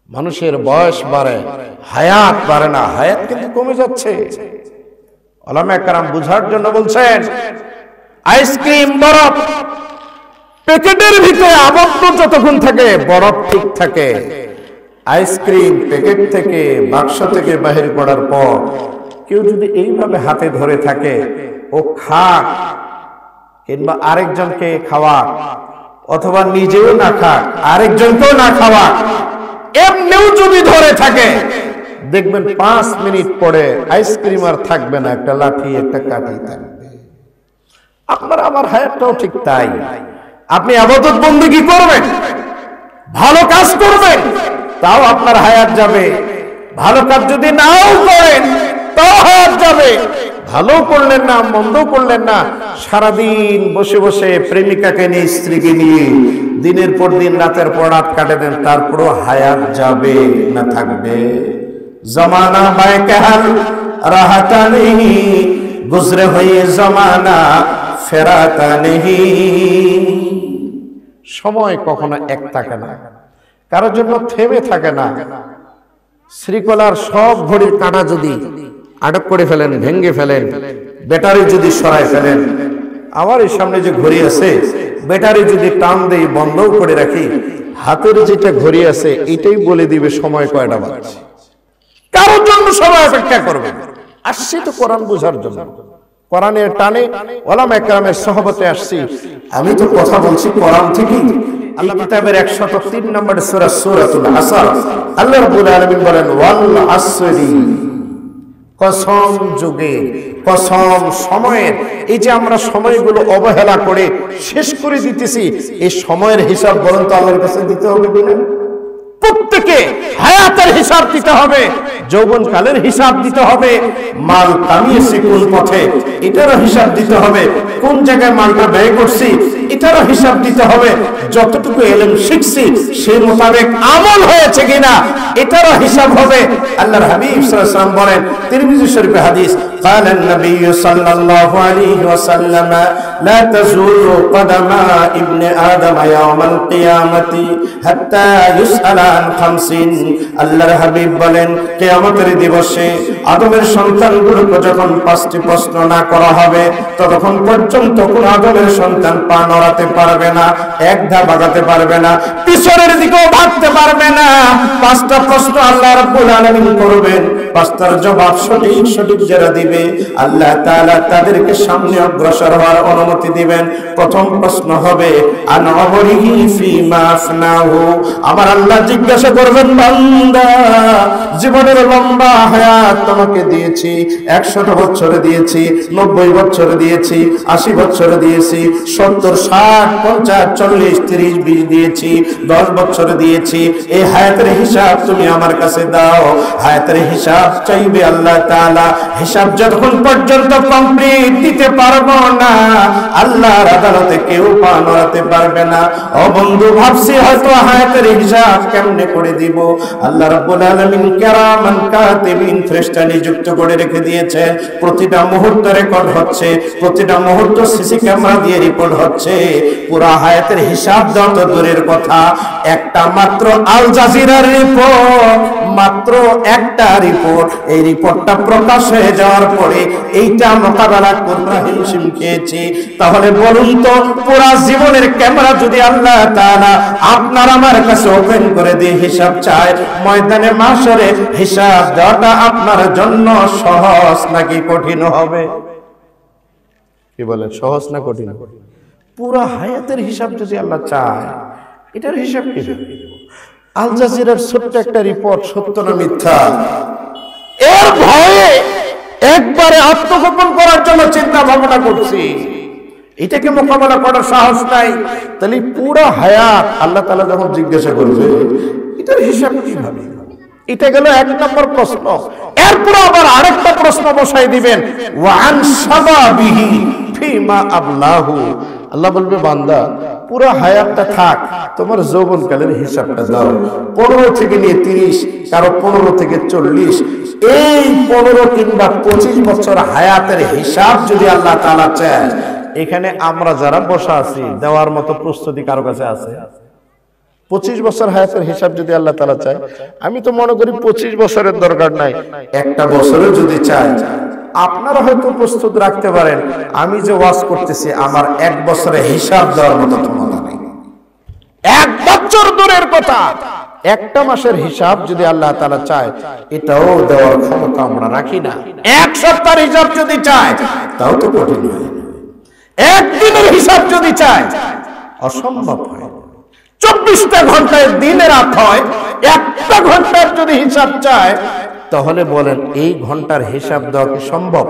মানুষের বয়স বাড়ে, হায়াত বাড়ে না, হায়াত কিন্তু কমে যাচ্ছে। ওলামায়ে কেরাম বুঝার জন্য বলছেন, আইসক্রিম, বরফ প্যাকেটের ভিতরে আবদ্ধ যতক্ষণ থাকে বরফ ঠিক থাকে। আইসক্রিম প্যাকেট থেকে, বাক্স থেকে বাহির করার পর কেউ যদি এইভাবে হাতে ধরে থাকে, ও খাক কিংবা আরেকজনকে খাওয়াক, অথবা নিজেও না খাক আরেকজনকেও না খাওয়াক, এমনিও যদি ধরে থাকে, দেখবেন 5 মিনিট পরে আইসক্রিম আর থাকবে না, একটা লাঠি, একটা কাঠি থাকবে। আপনার আমার হায়াতটাও ঠিক তাই। আপনি ইবাদত বন্দেগী করবেন, ভালো কাজ করবেন, তাও আপনার হায়াত যাবে। ভালো কাজ যদি নাও করেন তাও হায়াত যাবে। ভালো করলেন না, মন্দ করলেন না, সারাদিন বসে বসে প্রেমিকাকে নিয়ে, স্ত্রীকে নিয়ে দিনের পর দিন, রাতের পর রাত কাটে দেন, তারপরও হায়াত যাবে না থাকবে। জমানা বাইকাল রাহাতা নেহি, গুজরে হয়ে জমানা ফেরাতা নেহি। সময় কখনো এক থাকে না, কারোর জন্য থেমে থাকে না। শ্রীকলার সব ঘড়ির কাঁটা যদি আটক করে ফেলেন, ভেঙ্গে ফেলেন, ব্যাটারি যদি সরাই ফেলেন, আমার এই সামনে যে ঘড়ি আছে, ব্যাটারি যদি টান দেই, বন্ধও করে রাখি, হাতের যেটা ঘড়ি আছে এটাই বলে দিবে সময় কয়টা বাজছে। কারোর জন্য সময় অপেক্ষা করবে। আসছি তো কোরআন বুঝার জন্য, কোরআনের টানে ওলামায়ে কেরামের সহবতে আসছি। আমি তো কথা বলছি কোরআন থেকে। আল্লাহ কিতাবের 103 নম্বর সূরা, সূরাতুল আসর, আল্লাহ রাব্বুল আলামিন বলেন, ওয়াল আসরি, কসম যুগে, কসম সময়ের। এই যে আমরা সময়গুলো অবহেলা করে শেষ করে দিতেছি, এই সময়ের হিসাব বলেন তো আল্লাহর কাছে দিতে হবে কিনা? প্রত্যেকে হায়াতের হিসাব দিতে হবে, যৌবনকালের হিসাব দিতে হবে, মাল কামিয়েছি কোন পথে এটারও হিসাব দিতে হবে, কোন জায়গায় মালটা ব্যয় করছি এটারও হিসাব দিতে হবে, যতটুকু ইলম শিখছি সেই মোতাবেক আমল হয়েছে কিনা এটারও হিসাব হবে। আল্লাহর হাবিব সাল্লাল্লাহু আলাইহি ওয়াসাল্লাম বলেন, তিরমিজি শরীফে হাদিস, قال النبي صلى الله عليه وسلم لا تزول قدم ابن آدم يوم القيامة حتى يسأل عن 50। আল্লাহর হাবিব বলেন, কিয়ামতের দিবসে আদমের সন্তানগুলোকে যখন 5টি প্রশ্ন না করা হবে, ততক্ষণ পর্যন্ত কোন আদমের সন্তান পা নড়াতে পারবে না, এক ধাপ আগাতে পারবে না, পিছনের দিকেও ভাগতে পারবে না। 5টা প্রশ্ন আল্লাহ রাব্বুল আলামিন করবেন, 5টার জবাব সঠিক সঠিক যারা দিবে আল্লাহ তাআলা তাদেরকে সামনে অগ্রসর হওয়ার অনুমতি দিবেন। প্রথম প্রশ্ন হবে আন আমরিহি ফিমা আফনাহু। আমার আল্লাহ জিজ্ঞাসা করবেন, বান্দা জীবনের লম্বা হায়াত তোমাকে দিয়েছি, 100 বছরে দিয়েছি, 90 বছরে দিয়েছি, 80 বছরে দিয়েছি, 70, 60, 50, 40, 30, 20 দিয়েছি, 10 বছরে দিয়েছি। এই হায়াতের হিসাব তুমি আমার কাছে দাও। হায়াতের হিসাব চাইবে আল্লাহ তাআলা। হিসাব যতক্ষণ পর্যন্ত কমপ্লিট দিতে পারবো না, আল্লাহর আদালতে কেউ পা নড়াতে পারবে না। ও বন্ধু, ভাবছি হয়তো হায়াতের হিসাব কেমনে করে দিব। আল্লাহ রাব্বুল আলামিন কিরামান কাতিবিন ফেরেশতা নিযুক্ত করে রেখে দিয়েছেন। প্রতিটা মুহূর্ত রেকর্ড হচ্ছে, প্রতিটা মুহূর্ত সিসি ক্যামেরা দিয়ে রিপোর্ট হচ্ছে। পুরো হায়াতের হিসাব যত দূরের কথা, একটা মাত্র আল জাজিরার রিপোর্ট, মাত্র একটা রিপোর্ট, এই রিপোর্টটা প্রকাশ হয়ে যাওয়ার পরে এইটা মোকাবেলা করতে হিমশিম খেয়েছি। তাহলে বলুন তো, পুরা জীবনের ক্যামেরা যদি আল্লাহ তাআলা আপনার আমার কাছে ওপেন করে দিয়ে হিসাব চায়, ময়দানে মাশরে হিসাব দেওয়াটা আপনার জন্য সহজ নাকি কঠিন হবে? কি বলেন, সহজ না কঠিন? পুরা হায়াতের হিসাব যদি আল্লাহ চায়, এটার হিসাব কি? আল জাজিরার ছোট্ট একটা রিপোর্ট সত্য না মিথ্যা, এর ভয়ে একবারে আত্মগোপন করার জন্য চিন্তা ভাবনা করছি, এটাকে মোকাবেলা করার সাহস নাই। তাহলে পুরো হায়াত আল্লাহ তাআলা যখন জিজ্ঞাসা করবে, এটার হিসাব কিভাবে? এটা গেল 1 নম্বর প্রশ্ন। এরপর আবার আরেকটা প্রশ্ন বসাই দিবেন, ওয়ান শাবাবিহি ফিমা আবলাহু। আল্লাহ বলবে, বান্দা পুরো হায়াতটা থাক, তোমার যৌবনকালের হিসাবটা দাও। 15 থেকে নিয়ে 30, কারো 15 থেকে 40, এই 15 কিংবা 25 বছর হায়াতের হিসাব যদি আল্লাহ তাআলা চায়, এখানে আমরা যারা বসা আছি দেওয়ার মতো প্রস্তুতি কারো কাছে আছে? 25 বছর হায়াতের হিসাব যদি আল্লাহ তাআলা চায়, আমি তো মনে করি 25 বছরের দরকার নাই, একটা বছরে যদি চায়, আপনারা হয়তো প্রস্তুত রাখতে পারেন। আমি যে ওয়াজ করতেছি, আমার 1 বছরে হিসাব দেওয়ার মতো ক্ষমতা নেই। 1 বছর দূরের কথা, একটা মাসের হিসাব যদি আল্লাহ তাআলা চায়, এটাও দেওয়ার ক্ষমতা আমরা রাখি না। 1 সপ্তাহের হিসাব যদি চায়, তাও তো কঠিন হয়। 1 দিনের হিসাব যদি চায়, অসম্ভব হয়। 24টা ঘন্টায় দিনে রাত হয়, 1টা ঘন্টার যদি হিসাব চায়, তাহলে বলেন এই ঘন্টার হিসাব দেওয়া কি সম্ভব?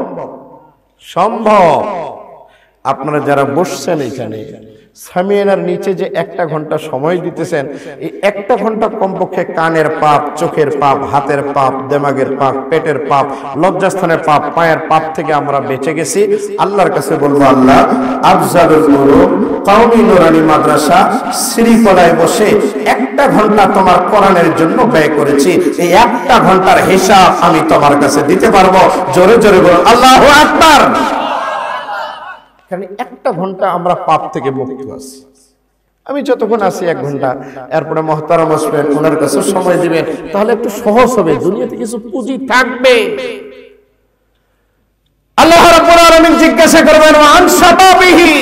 সম্ভব। আপনারা যারা বসছেন এখানে সামিয়ানার নিচে যে 1টা ঘন্টা সময় দিতেছেন, এই 1টা ঘন্টা কমপক্ষে কানের পাপ, চোখের পাপ, হাতের পাপ, দেমাগের পাপ, পেটের পাপ, লজ্জাস্থানের পাপ, পায়ের পাপ থেকে আমরা বেঁচে গেছি। আল্লাহর কাছে বলবো, আল্লাহ আফজালুল উলুম কওমি নুরানি মাদ্রাসা শ্রীকলায় বসে 1টা ঘন্টা তোমার কোরআনের জন্য ব্যয় করেছি, এই 1টা ঘন্টার হিসাব আমি তোমার কাছে দিতে পারবো। জোরে জোরে বলুন আল্লাহু আকবার। কারণ 1টা ঘন্টা আমরা পাপ থেকে মুক্ত আছি। আমি যতক্ষণ আছি 1 ঘন্টা, এরপরে মুহতারাম আসবেন, ওনার কাছে সময় দিবেন, তাহলে একটু সহজ হবে। দুনিয়াতে কিছু পুঁজি থাকবে। আল্লাহ রাব্বুল আলামিন জিজ্ঞাসা করবেন, ওয়ান শাবাবিহি,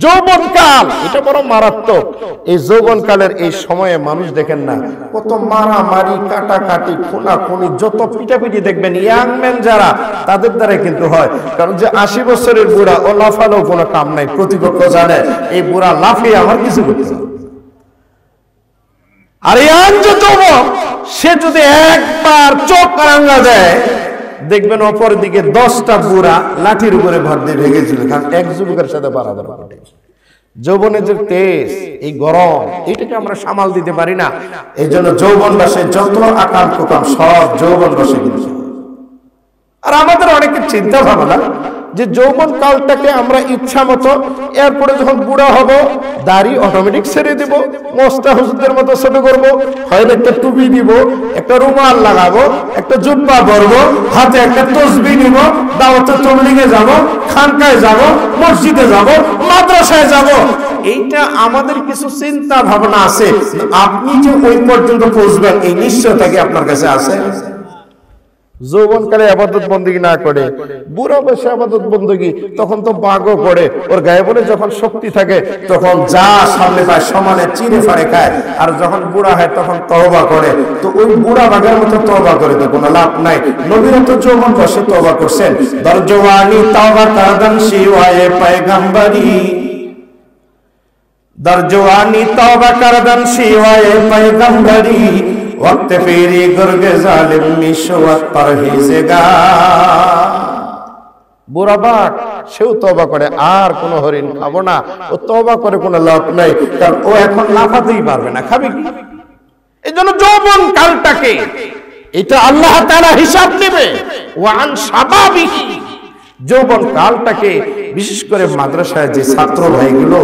যৌবনকাল, এটা বড় মারাত্মক। এই যৌবনকালের এই সময়ে মানুষ দেখেন না কত মারামারি, কাটাকাটি, খুনাখুনি, যত পিটাপিটি দেখবেন ইয়াং ম্যান যারা, তাদের দ্বারা কিন্তু হয়। কারণ যে 80 বছরের বুড়া, ও লাফালেও কোনো কাম নাই, প্রতিপক্ষ জানে এই বুড়া লাফিয়ে আমার কিছু করতে হবে। আর ইয়াং যে যুবক, সে যদি একবার চোখ রাঙা দেয়, দেখবেন অপর দিকে 10টা বুড়া লাঠির উপরে ভর দিয়ে ভেঙেছিল, কারণ এক যুবকের সাথে বাড়াবার ঘটে। যৌবনের যে তেজ, এই গরম, এটাকে আমরা সামাল দিতে পারি না। এই জন্য যৌবন বাসে যত আকাম কুকাম সব যৌবন বাসে কিন্তু। আর আমাদের অনেকের চিন্তা ভাবনা যে যৌবন কালটাকে আমরা ইচ্ছা মতো, এরপরে যখন বুড়া হব দাড়ি অটোমেটিক ছেড়ে দিব, মোস্তা হুজুরদের মতো ছোট করবো, হয়তো একটা টুপি দিব, একটা রুমাল লাগাবো, একটা জুব্বা পরবো, হাতে একটা তসবি নিব, দাওয়াতে তবলিগে যাব, খানকায় যাব, মসজিদে যাব, মাদ্রাসায় যাব। এইটা আমাদের কিছু চিন্তা ভাবনা আছে। আপনি যে ওই পর্যন্ত পৌঁছবেন এই নিশ্চয়তা কি আপনার কাছে আছে? যৌবনকালে আবাদত বন্দেগী না করে বুড়া বয়সে আবাদত বন্দেগী, তখন তো বাঘও করে, ওর গায়ে বলে যখন শক্তি থাকে তখন যা সামনে পায় সমানে চিনে ফাড়ে খায়। আর যখন বুড়া হয় তখন তওবা করে। তো ওই বুড়া বাঘের মতো তওবা করে তো কোনো লাভ নাই। নবীরা তো যৌবন বয়সে তওবা করছেন। দরজওয়ানি তওবা কাদান শিওয়ায়ে পয়গম্বরি, দরজওয়ানি তওবা কাদান শিওয়ায়ে পয়গম্বরি, वक्त फेरी गुर्गे जालिम मिशवत परहेज़गार। বুড়া বাঘ সেও তওবা করে, আর কোন হরিণ খাবো না, ও তওবা করে কোনো লাভ নাই, কারণ ও এখন লাফাতেই পারবে না, খাবে কি? এই জন্য যৌবন কালটাকে এটা আল্লাহ তাআলা হিসাব নেবে। ওয়ান শাবাবিহি, যৌবন কালটাকে বিশেষ করে মাদ্রাসায় যে ছাত্র ভাইগুলো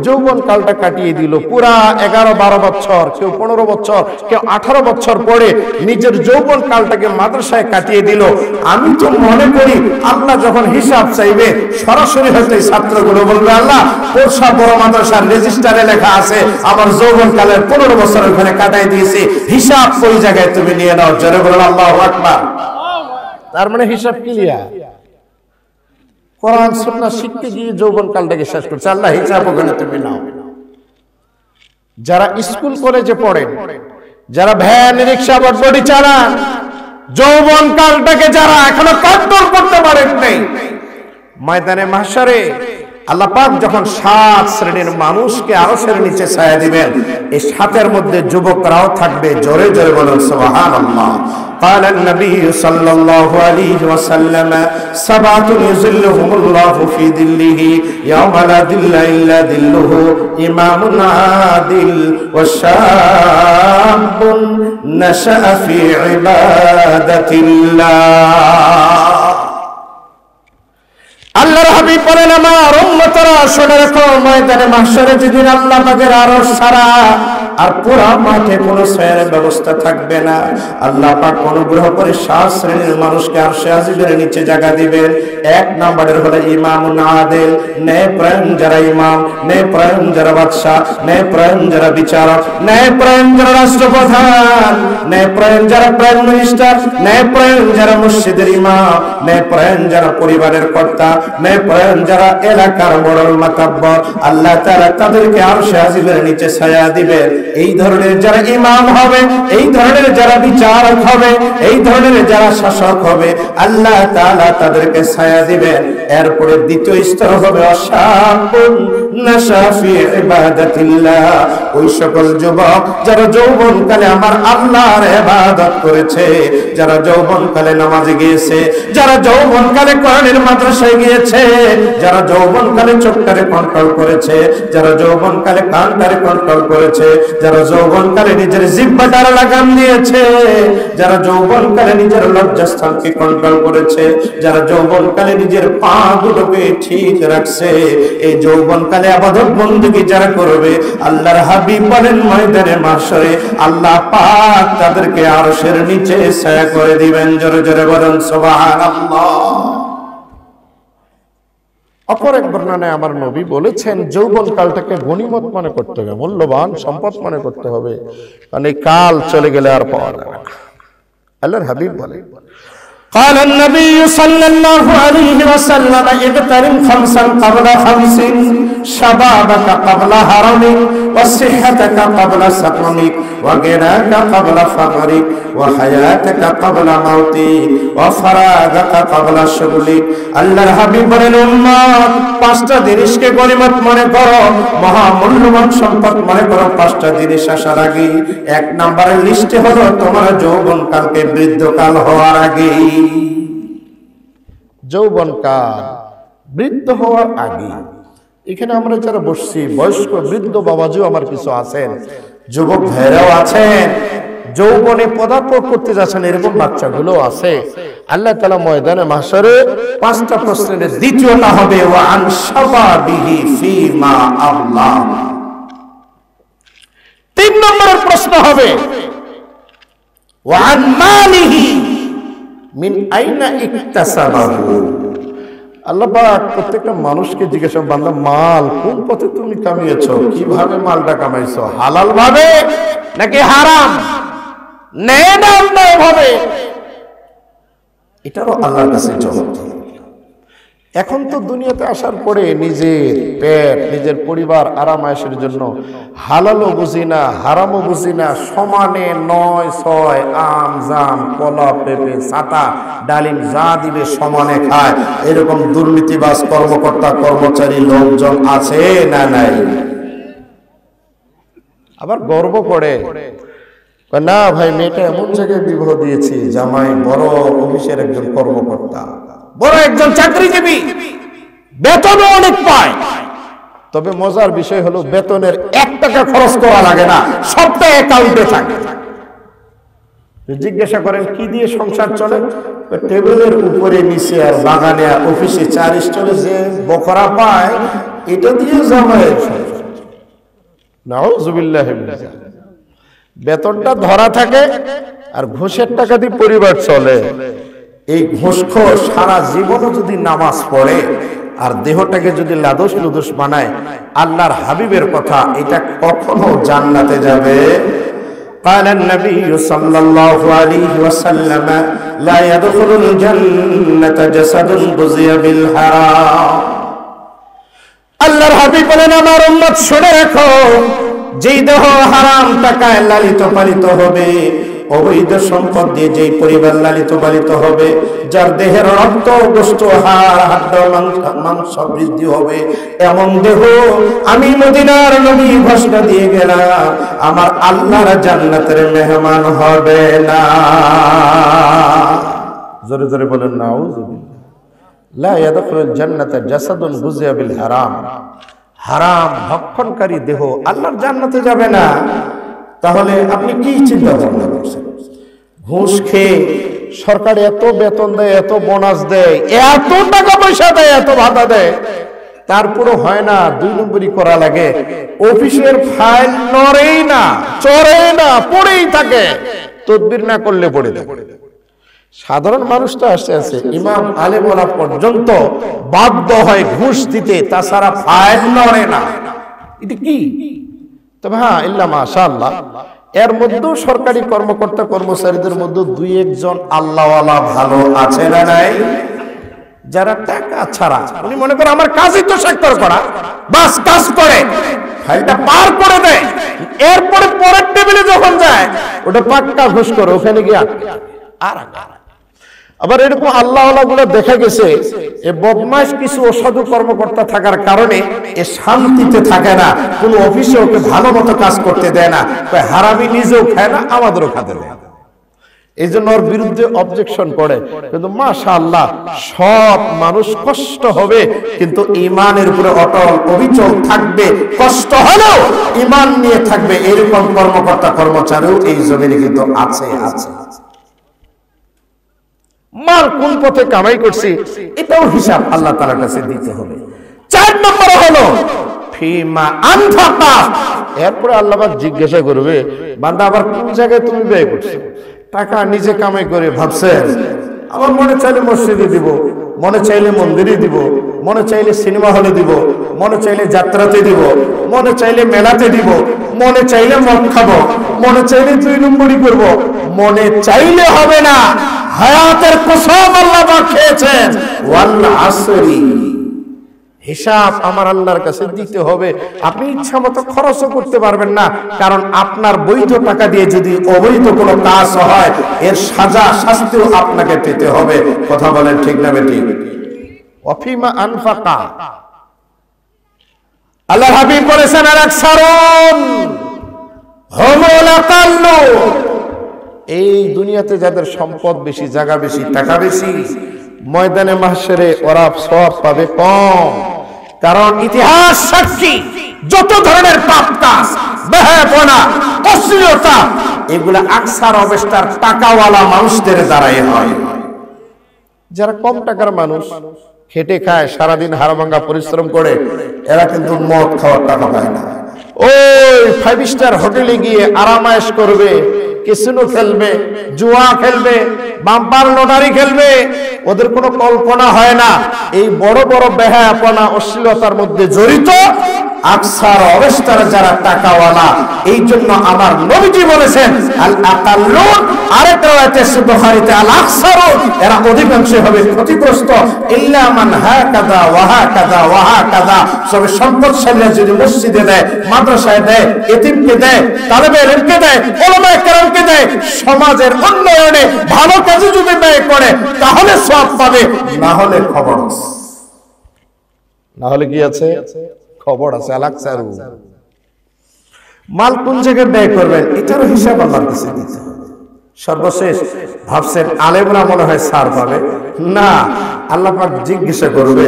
যৌবন কালটা কাটিয়ে দিল, পুরা 11-12 বছর, কেউ 15 বছর, কেউ 18 বছর পরে নিজের যৌবন কালটাকে মাদ্রাসায় কাটিয়ে দিল। আমি তো মনে করি আল্লাহ যখন হিসাব চাইবে সরাসরি হয়তো এই ছাত্রগুলো বলবে, আল্লাহ পোরশা বড় মাদ্রাসার রেজিস্টারে লেখা আছে আমার যৌবন কালের 15 বছর ওখানে কাটাই দিয়েছি, হিসাব ওই জায়গায় তুমি নিয়ে নাও। জোরে বলুন আল্লাহু আকবার। তার মানে হিসাব ক্লিয়ার। কোরআন সুন্নাহ শিখতে গিয়ে যৌবন কালটাকে শেষ করছে, আল্লাহ হিসাব ওখানে তুমি নাও। যারা স্কুল কলেজে পড়েন, যারা ভ্যান রিক্সা বটবডি চালান, যৌবন কালটাকে যারা এখনো কন্ট্রোল করতে পারেন নাই, ময়দানে মাহশারে আল্লাহ পাক যখন 7 শ্রেণীর মানুষকে আরশের নিচে ছায়া দিবেন, এই 7-এর মধ্যে যুবকরাও থাকবে। জোরে জোরে বলুন সুবহানাল্লাহ। قال النبي صلى الله عليه وسلم سبعة يظلهم الله في ظله يوم لا ظل إلا ظله إمام عادل وشاب نشأ في عبادة الله। আল্লাহর হাবিব বলেন, আমার উম্মতরা শুনে রাখো, ময়দানে মাহশারে যেদিন আল্লাহ পাকের আরশ ছাড়া আর পুরা মাঠে কোনো ছায়ার ব্যবস্থা থাকবে না, আল্লাহ পাক অনুগ্রহ করে 7 শ্রেণীর মানুষকে আরশে আজিমের নিচে জায়গা দিবেন। 1 নম্বরের হলো ইমামুন আদিল, ন্যায়পরায়ণ যারা ইমাম, ন্যায়পরায়ণ যারা বাদশা, ন্যায়পরায়ণ যারা বিচারক, ন্যায়পরায়ণ যারা রাষ্ট্রপ্রধান, ন্যায়পরায়ণ যারা প্রাইম মিনিস্টার, ন্যায়পরায়ণ যারা মসজিদের ইমাম, ন্যায়পরায়ণ যারা পরিবারের কর্তা, ন্যায়পরায়ণ যারা এলাকার বড় মাতাব্বর, আল্লাহ তাআলা তাদেরকে আরশে আজিমের নিচে ছায়া দিবেন। এই ধরনের যারা ইমাম হবে, এই ধরনের যারা বিচারক হবে, এই ধরনের যারা শাসক হবে, আল্লাহ তাআলা তাদেরকে ছায়া দিবেন। এরপরে দ্বিতীয় স্তর হবে অশাবুন নাশা ফি ইবাদাতিল্লাহ, ওই সকল যুবক যারা যৌবনকালে আমার আল্লাহর ইবাদত করেছে, যারা যৌবনকালে নামাজে গিয়েছে, যারা যৌবনকালে কোরআনের মাদ্রাসায় গিয়েছে, যারা যৌবনকালে চোখটারে কন্ট্রোল করেছে, যারা যৌবনকালে কানটারে কন্ট্রোল করেছে, যারা যৌবনকালে নিজের জিহ্বাটার লাগাম দিয়েছে, যারা যৌবনকালে নিজের লজ্জাস্থানকে কন্ট্রোল করেছে, যারা যৌবনকালে নিজের পা দুটোকে ঠিক রাখছে, এই যৌবনকালে ইবাদত বندگی যারা করবে, আল্লাহর হাবিব বলেন ময়দানে মাহশারে আল্লাহ পাক তাদেরকে আরশের নিচে ছায়া করে দিবেন। জোরে জোরে বলেন সুবহানাল্লাহ। অপর এক বর্ণনায় আমার নবী বলেছেন, যৌবন কালটাকে গনিমত মনে করতে হবে, মূল্যবান সম্পদ মনে করতে হবে, কারণ এই কাল চলে গেলে আর পাওয়া যাবে না। আল্লাহর হাবিব বলেন, قال النبي صلى الله عليه وسلم اغتنم 5 قبل 5 شبابك قبل هرمك وصحتك قبل سقمك وغناك قبل فقرك وحياتك قبل موتك وفراغك قبل شغلك। আল্লাহর হাবিব বলেন, উম্মত 5টা জিনিসকে গনিমত মনে করো, মহামূল্যবান সম্পদ মনে করো 5টা জিনিস আসার আগে। 1 নম্বরের লিস্টে হলো তোমার যৌবনকালকে বৃদ্ধকাল হওয়ার আগে। যৌবনকাল বৃদ্ধ হওয়ার আগে, এখানে আমরা যারা বসছি বয়স্ক বৃদ্ধ বাবাজিও আমার কিছু আছেন, যুবক ভাইরাও আছেন, যৌবনে পদার্পণ করতে যাচ্ছেন, এরকম বাচ্চাগুলো আছে। আল্লাহ তাআলা ময়দানে মাহশারে 5টা প্রশ্নের দ্বিতীয়টা হবে ওয়া আন শাবাবিহি ফিমা আল্লাহ। 3 নম্বরের প্রশ্ন হবে ওয়া আন মালিহি মিন আইনা ইকতাসাবাহু। আল্লাহ পাক প্রত্যেকটা মানুষকে জিজ্ঞাসা, বান্দা মাল কোন পথে তুমি কামিয়েছো, কিভাবে মালটা কামাইছো, হালাল ভাবে নাকি হারাম, ন্যায় না অন্যায় ভাবে, এটারও আল্লাহর কাছে জবাব দিতে। এখন তো দুনিয়াতে আসার পরে নিজের পেট, নিজের পরিবার আরাম আয়েশের জন্য হালালও বুঝি না, হারামও বুঝি না, সমানে 9-6 আম জাম কলা পেঁপে ছাতা ডালিম যা দিবে সমানে খায়, এরকম দুর্নীতিবাজ কর্মকর্তা কর্মচারী লোকজন আছে না নাই? আবার গর্ব করে না ভাই, মেয়েটা এমন জায়গায় বিবাহ দিয়েছি, জামাই বড় অফিসের একজন কর্মকর্তা, বড় একজন চাকরিজীবী, বেতনও অনেক পায়। তবে মজার বিষয় হলো বেতনের 1 টাকা খরচ করা লাগে না, সবটা অ্যাকাউন্টে থাকে। জিজ্ঞাসা করেন কি দিয়ে সংসার চলে? টেবিলের উপরে নিচে আর বাগানে আর অফিসে 4 স্টলে যে বকরা পায়, এটা দিয়ে জামাইয়ের সংসার। নাউযুবিল্লাহ। বেতনটা ধরা থাকে আর ঘুষের টাকা দিয়ে পরিবার চলে। এই ঘুষখোর সারা জীবনও যদি নামাজ পড়ে আর দেহটাকে যদি লাদুস লুদুস বানায়, আল্লাহর হাবিবের কথা, এটা কখনো জান্নাতে যাবে। قال النبي صلى الله عليه وسلم لا يدخل الجنة جسد غزي بالحرام। আল্লাহর হাবিব বলেন, আমার উম্মত শুনে রাখো, যেই দেহ হারাম টাকায় লালিত পালিত হবে, অবৈধ সম্পদ দিয়ে যেই পরিবার লালিত পালিত হবে, যার দেহের রক্ত গোশত হাড় হাড্ড মাংস বৃদ্ধি হবে, এমন দেহ আমি মদিনার নবী ঘোষণা দিয়ে গেলাম, আমার আল্লাহর জান্নাতের মেহমান হবে না। জোরে জোরে বলেন নাউযুবিল্লাহ। লা ইয়াদখুলুল জান্নাতা জাসাদুন গুযিয়া বিল হারাম। হারাম ভক্ষণকারী দেহ আল্লাহর জান্নাতে যাবে না। তাহলে আপনি কি চিন্তা ভাবনা করছেন? ঘুষ খেয়ে সরকার এত বেতন দেয়, এত বোনাস দেয়, এত টাকা পয়সা দেয়, এত ভাতা দেয়, তারপরও হয় না, 2 নম্বরই করা লাগে। অফিসের ফাইল নড়েই না, চড়েই না, পড়েই থাকে, তদবির না করলে পড়ে থাকে। সাধারণ মানুষ তো আসতে আছে, ইমাম আলেম ওলা পর্যন্ত বাধ্য হয় ঘুষ দিতে, তাছাড়া ফাইল নড়ে না। এটা কি? তবে হ্যাঁ, ইল্লা মাশাআল্লাহ, এর মধ্যেও সরকারি কর্মকর্তা কর্মচারীদের মধ্যে 2-1 জন আল্লাহওয়ালা ভালো আছে না নাই? যারা টাকা ছাড়া, উনি মনে করে আমার কাজই তো স্বাক্ষর করা, বাস কাজ করে ফাইলটা পার করে দেয়, এরপরে পরের টেবিলে যখন যায় ওটা পাক্কা ঘুষ করে, ওখানে গিয়ে আর আবার এরকম আল্লাহওয়ালা গুলো দেখা গেছে, এ বদমাশ কিছু অসাধু কর্মকর্তা থাকার কারণে এ শান্তিতে থাকে না, কোন অফিসে ওকে ভালো মতো কাজ করতে দেয় না, হারামি নিজেও খায় না, আমাদেরও খাতে দেয় না। এই জন্য ওর বিরুদ্ধে অবজেকশন করে। কিন্তু মাশাআল্লাহ, সব মানুষ কষ্ট হবে কিন্তু ঈমানের উপরে অটল অবিচল থাকবে, কষ্ট হলেও ঈমান নিয়ে থাকবে, এরকম কর্মকর্তা কর্মচারীও এই জমিনে কিন্তু আছে। মাল কোন পথে কামাই করছি এটাও হিসাব আল্লাহ তাআলার কাছে দিতে হবে। 4 নম্বর হলো ফিমা আনফাকা। এরপরে আল্লাহ পাক জিজ্ঞাসা করবে, বান্দা আবার কোন জায়গায় তুমি ব্যয় করছো? টাকা নিজে কামাই করে ভাবছেন আমার মনে চাইলে মসজিদে দিব, মনে চাইলে মন্দিরে দিব, মনে চাইলে সিনেমা হলে দিব, মনে চাইলে যাত্রাতে দিব, মনে চাইলে মেলাতে দিব, মনে চাইলে মদ খাবো, মনে চাইলে 2 নম্বরই করব, মনে চাইলে হবে না। হায়াতের কসম আল্লাহ পাক খেয়েছেন, ওয়াল আসরি, হিসাব আমার আল্লাহর কাছে দিতে হবে। আপনি ইচ্ছা মতো খরচও করতে পারবেন না, কারণ আপনার বৈধ টাকা দিয়ে যদি অবৈধ কোনো কাজ হয়, এর সাজা শাস্তিও আপনাকে পেতে হবে। কথা বলেন ঠিক না বেঠিক? ওয়াফিমা আনফাকা, আল্লাহর হাবিব বলেছেন, আলাকসারুন হুমুল আকাল্লু, এই দুনিয়াতে যাদের সম্পদ বেশি, জায়গা বেশি, টাকা বেশি, ময়দানে মাহশরে ওরা সওয়াব পাবে কম। কারণ ইতিহাস সাক্ষী, যত ধরনের পাপ কাজ, বেহায়াপনা, অশ্লীলতা, এগুলা আকসার অবস্থার টাকাওয়ালা মানুষদের দ্বারাই হয়। যারা কম টাকার মানুষ, খেটে খায়, সারাদিন হাড়ভাঙ্গা পরিশ্রম করে, এরা কিন্তু মদ খাওয়ার টাকা পায় না। ওই 5 স্টার হোটেলে গিয়ে আরামায়েশ করবে, ক্যাসিনো খেলবে, জুয়া খেলবে, বাম্পার লটারি খেলবে, ওদের কোনো কল্পনা হয় না এই বড় বড় বেহায়াপনা অশ্লীলতার মধ্যে জড়িত আকসার অবস্থার যারা টাকাওয়ালা। এই জন্য আমার নবীজি বলেছেন, আল আকাল্লুন, আরেকটা আয়াতে বুখারীতে আল আকসারুন, এরা অধিকাংশ হবে ক্ষতিগ্রস্ত। ইল্লা মান হাকাদা ওয়া হাকাদা ওয়া হাকাদা, সবে সম্পদশালীরা যদি মসজিদে দেয়, মাদ্রাসায় দেয়, এতিমকে দেয়, তালেবে ইলমকে দেয়, উলামায়ে কেরামকে দেয়, সমাজের উন্নয়নে ভালো কাজে যদি ব্যয় করে তাহলে সওয়াব পাবে, না হলে খবর আছে। না হলে কি আছে? খবর আছে। আলাকসারু, মাল কোন জায়গায় ব্যয় করবেন এটারও হিসাব আল্লাহর কাছে দিতে হবে। সর্বশেষ ভাবছেন আলেমরা মনে হয় ছাড় পাবে না, আল্লাহ পাক জিজ্ঞাসা করবে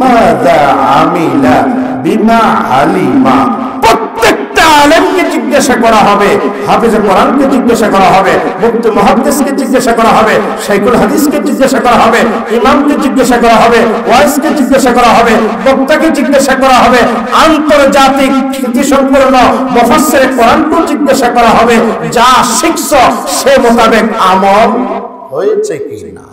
মাযা আমিলা বিমা আলিমা। প্রত্যেকটা আলেমকে জিজ্ঞাসা করা হবে, হাফেজে কোরআনকে জিজ্ঞাসা করা হবে, মুফতি মুহাদ্দিসকে জিজ্ঞাসা করা হবে, শাইখুল হাদিসকে জিজ্ঞাসা করা হবে, ইমামকে জিজ্ঞাসা করা হবে, ওয়াইজকে জিজ্ঞাসা করা হবে, বক্তাকে জিজ্ঞাসা করা হবে, আন্তর্জাতিক খ্যাতিসম্পন্ন মুফাসসিরে কোরআনকে জিজ্ঞাসা করা হবে, যা শিখছ সে মোতাবেক আমল হয়েছে কিনা।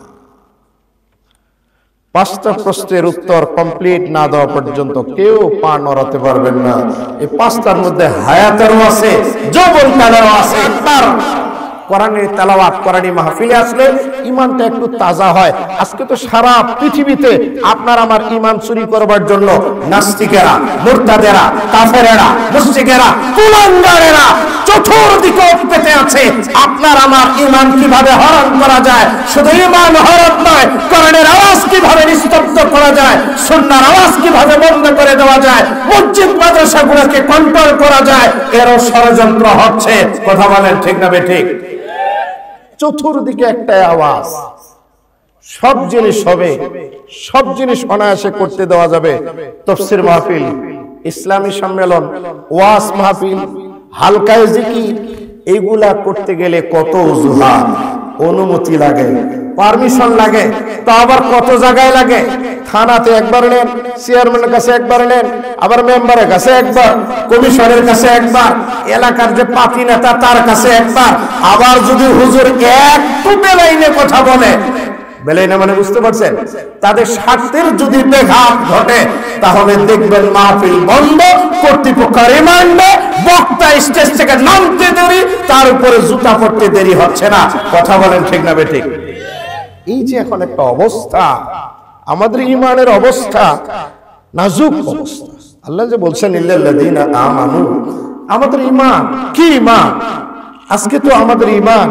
5টা প্রশ্নের উত্তর কমপ্লিট না দেওয়া পর্যন্ত কেউ পা নড়াতে পারবেন না। এই 5টার মধ্যে হায়াতেরও আছে, যৌবনকালেরও আছে। তার কোরআনের তেলাওয়াত, কোরআনী মাহফিলে আসলে ঈমানটা একটু তাজা হয়। আজকে তো সারা পৃথিবীতে আপনার আমার ঈমান চুরি করবার জন্য নাস্তিকেরা, মুরতাদেরা, কাফেরেরা, মুশরিকেরা, কুলাঙ্গারেরা চতুর্দিকে পেতে আছে। আপনার আমার ঈমান কিভাবে হরণ করা যায়, শুধু ঈমান হরণ নয়, কোরআনের আওয়াজ কিভাবে নিস্তব্ধ করা যায়, সুন্নাহর আওয়াজ কিভাবে বন্ধ করে দেওয়া যায়, মসজিদ মাদ্রাসাগুলোকে কন্ট্রোল করা যায়, এরও ষড়যন্ত্র হচ্ছে। কথা বলেন ঠিক না বেঠিক? চতুর্দিকে একটাই আওয়াজ, সব জিনিস হবে, সব জিনিস অনায়াসে করতে দেওয়া যাবে। তাফসীর মাহফিল, ইসলামী সম্মেলন, ওয়াজ মাহফিল, হালকায় জিকির, এইগুলা করতে গেলে কত অজুহাত, অনুমতি লাগে, পারমিশন লাগে, তা আবার কত জায়গায় লাগে। থানাতে একবার নেন, চেয়ারম্যানের কাছে একবার নেন, আবার মেম্বারের কাছে একবার, কমিশনের কাছে একবার, এলাকার যে পাতি নেতা তার কাছে একবার, আবার যদি হুজুর একটু বেলাইনে কথা বলে, বেলাইনে মানে বুঝতে পারছেন, তাদের স্বার্থের যদি ব্যাঘাত ঘটে তাহলে দেখবেন মাহফিল বন্ধ, কর্তৃপক্ষ রিমান্ডে, বক্তা স্টেজ থেকে নামতে দেরি, তার উপরে জুতা পড়তে দেরি হচ্ছে না। কথা বলেন ঠিক না বেঠিক? এই যে এখন একটা অবস্থা, আমাদের ঈমানের অবস্থা নাজুক অবস্থা। আল্লাহ যে বলছেন ইল্লাল্লাযীনা আমানু, আমাদের ঈমান কি? ঈমান আজকে তো আমাদের ঈমান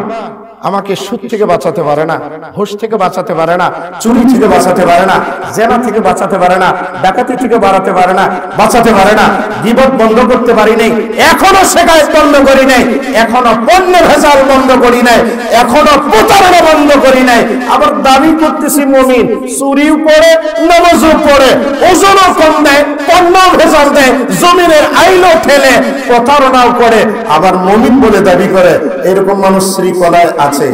আমাকে সুদ থেকে বাঁচাতে পারে না, ঘুষ থেকে বাঁচাতে পারে না, চুরি থেকে বাঁচাতে পারে না, জেনা থেকে বাঁচাতে পারে না, ডাকাতি থেকে বাড়াতে পারে না, বাঁচাতে পারে না, গীবত বন্ধ করতে পারি নাই, এখনো শিকায়ত বন্ধ করি নাই, এখনো পণ্য ভেজাল বন্ধ করি নাই, এখনো প্রতারণা বন্ধ করি নাই। আবার দাবি করতেছি মুমিন, চুরিও করে, নামাজও পড়ে, ওজনও কম দেয়, পণ্য ভেজাল দেয়, জমিনের আইলও ফেলে, প্রতারণাও করে, আবার মুমিন বলে দাবি করে। এরকম মানুষ শৃঙ্খলায় আছে,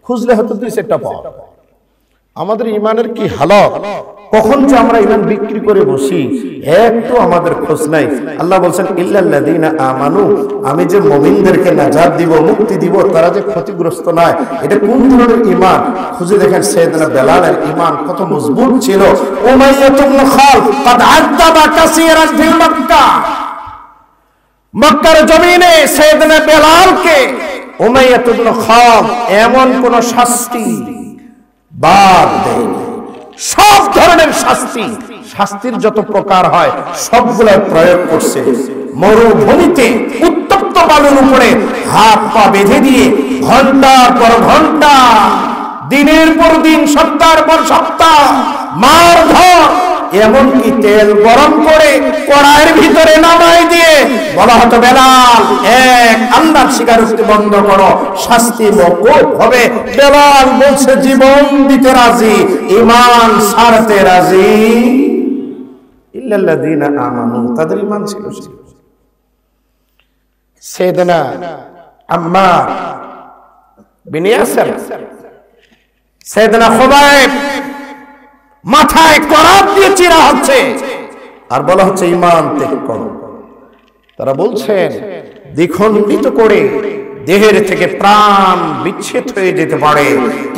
খুঁজলে হয়তো 2-4টা পাওয়া। আমাদের ঈমানের কি হালত, কখন যে আমরা ঈমান বিক্রি করে বসি একটু আমাদের খোঁজ নাই। আল্লাহ বলছেন ইল্লাল্লাযীনা আমানু, আমি যে মুমিনদেরকে নাজাত দিব, মুক্তি দিব, তারা যে ক্ষতিগ্রস্ত নয়। এটা কোন ধরনের ঈমান? খুঁজে দেখেন সাইয়েদনা বেলালের ঈমান কত মজবুত ছিল। উমাইয়া ইবনে খালদ قد عذب كثيرا في মক্কা, মক্কার জমিনে সাইয়েদনা বেলালকে উমাইয়া ইবনে খালদ এমন কোন শাস্তি বাদ দেয়নি। সব ধরনের শাস্তি, শাস্তির যত প্রকার হয় সবগুলো প্রয়োগ করছে। মরুভূমিতে উত্তপ্ত বালুর উপরে হাত পা বেঁধে দিয়ে ঘন্টার পর ঘন্টা, দিনের পর দিন, সপ্তাহের পর সপ্তাহ মারধর, এমনকি তেল গরম করে কড়াইয়ের ভিতরে নামাই দিয়ে বলা হতো বেলাল এক আল্লাহর স্বীকারোক্তি বন্ধ করো, শাস্তি মওকুফ হবে। বেলাল বলছে জীবন দিতে রাজি, ঈমান ছাড়তে রাজি। ইল্লাল্লাযীনা আমানু, তাদের ঈমান ছিল। সাইয়েদনা আম্মার বিন ইয়াসির, সাইয়েদনা খুবাইব মাথায় করাত দিয়ে চিরা হচ্ছে আর বলা হচ্ছে ঈমান ত্যাগ করো। তারা বলছেন দ্বিখণ্ডিত করে দেহের থেকে প্রাণ বিচ্ছেদ হয়ে যেতে পারে,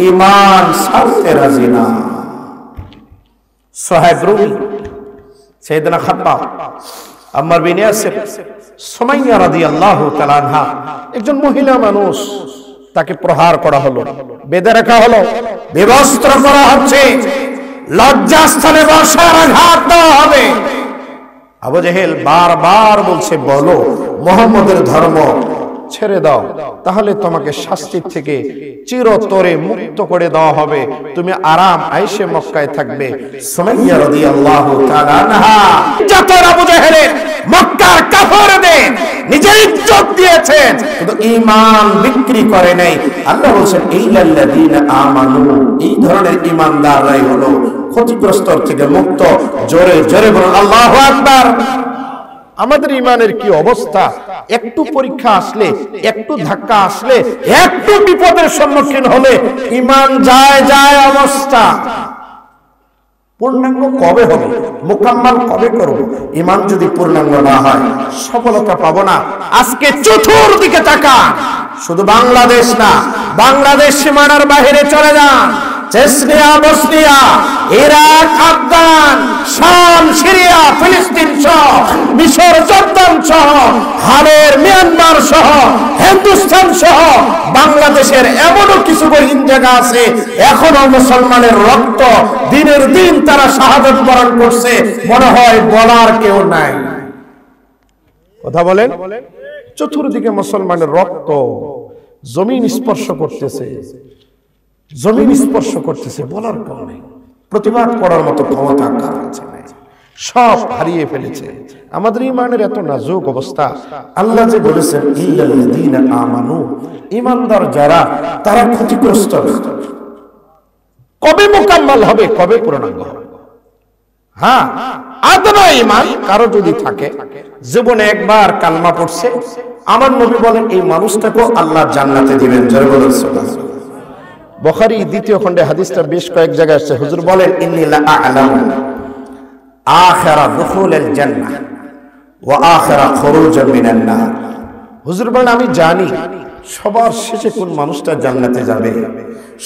ঈমান ছাড়তে রাজি না। সাহাব রুমি, সাইয়েদনা খাব্বাব, আম্মার বিন ইয়াসির, সুমাইয়া রাদিয়াল্লাহু তাআলা আনহা, একজন মহিলা মানুষ, তাকে প্রহার করা হলো, বেঁধে রাখা হলো, বিবস্ত্র করা হচ্ছে, লজ্জাস্থানে বর্ষার আঘাত দেওয়া হবে। আবু জেহেল বারবার বলছে বলো মুহাম্মদের ধর্ম ছেড়ে দাও, তাহলে তোমাকে শাস্তির থেকে চিরতরে মুক্ত করে দেওয়া হবে, তুমি আরাম আয়েশে মক্কায় থাকবে। সুমাইয়া রাদিয়াল্লাহু তাআলা আনহা যত আবু জাহেলের মক্কার কাফেরদের নিজের ইজ্জত দিয়েছেন, কিন্তু ঈমান বিক্রি করে নাই। আল্লাহ বলেন ইল্লাল্লাযীনা আমানু, এই ধরনের ঈমানদাররাই হলো ক্ষতিগ্রস্তর থেকে মুক্ত। জোরে জোরে বলুন আল্লাহু আকবার। আমাদের ঈমানের কি অবস্থা? একটু পরীক্ষা আসলে, একটু ধাক্কা আসলে, একটু বিপদের সম্মুখীন হলে ঈমান যায় যায় অবস্থা। পূর্ণাঙ্গ কবে হবে, মুকাম্মাল কবে করব? ঈমান যদি পূর্ণাঙ্গ না হয় সফলতা পাবো না। আজকে চতুর্দিকে তাকান, শুধু বাংলাদেশ না, বাংলাদেশ সীমানার বাইরে চলে যান, চেচনিয়া, বসনিয়া, ইরাক, আফগান, শাম, সিরিয়া, ফিলিস্তিন সহ, মিশর, জর্দান সহ, হালের মিয়ানমার সহ, হিন্দুস্তান সহ বাংলাদেশের এমনও কিছু গহীন জায়গা আছে এখনো মুসলমানের রক্ত দিনের দিন তারা শাহাদাত বরণ করছে, মনে হয় বলার কেউ নাই। কথা বলেন, চতুর্দিকে মুসলমানের রক্ত জমিন স্পর্শ করতেছে, জমিন স্পর্শ করতেছে, বলার কেউ নেই। প্রতিবাদ করার মতো ক্ষমতা কার কাছে নেই, সব হারিয়ে ফেলেছে। আমাদের ঈমানের এত নাজুক অবস্থা। আল্লাহ যে বলেছেন ইল্লাল্লাযীনা আমানু, ঈমানদার যারা তারা ক্ষতিগ্রস্ত। কবে মুকাম্মাল হবে, কবে পূর্ণাঙ্গ হবে? হ্যাঁ, আদনা ঈমান কারো যদি থাকে, জীবনে একবার কালমা পড়ছে, আমার নবী বলেন এই মানুষটাকে আল্লাহ জান্নাতে দিবেন। জোরে বলুন সুবহানাল্লাহ। বুখারী দ্বিতীয় খণ্ডে হাদিসটা বেশ কয়েক জায়গায় আসছে। হুজুর বলেন ইন্নী লা আ'লামু আখিরা দুখুলিল জান্নাহ ওয়া আখিরা খুরুজান মিনান নার। হুজুর বলেন আমি জানি সবার শেষে কোন মানুষটা জান্নাতে যাবে,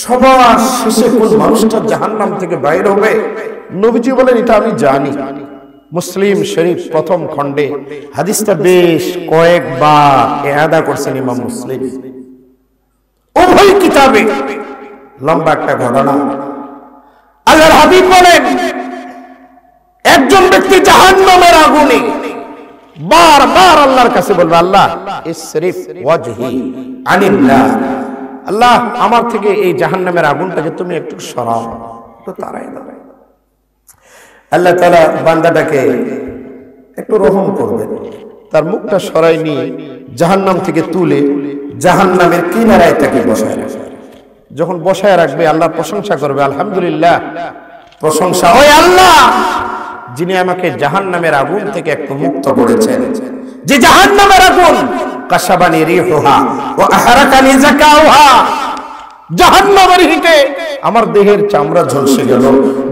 সবার শেষে কোন মানুষটা জাহান্নাম থেকে বাইরে হবে। নবীজি বলেন এটা আমি জানি। মুসলিম শরীফ প্রথম খণ্ডে হাদিসটা বেশ কয়েকবার ইআদা করছেন ইমাম মুসলিম। উভয় কিতাবে লম্বা একটা ঘটনা। আল্লাহর হাবিব বলেন একজন ব্যক্তি জাহান্নামের আগুনে বারবার আল্লাহর কাছে বলবে আল্লাহ ইসরিফ ওয়াজহি আনিন নার, আল্লাহ আমার থেকে এই জাহান্নামের আগুনটাকে তুমি একটু সরাও, তো তারাই দাও। আল্লাহ তাআলা বান্দাটাকে একটু রহম করবেন, তার মুখটা সরাই নিয়ে জাহান্নাম থেকে তুলে জাহান্নামের কিনারায় তাকে বসায় রাখবে। যখন বসায় রাখবে আল্লাহর প্রশংসা করবে, আলহামদুলিল্লাহ, প্রশংসা ওই আল্লাহ যিনি আমাকে জাহান্নামের আগুন থেকে একটু মুক্ত করেছেন। যে জাহান্নামের আগুন কাশাবানি রিহুহা ওয়া আহরাকানি যাকাউহা, জাহান্নামের হিটে আমার দেহের চামড়া ঝলসে গেল,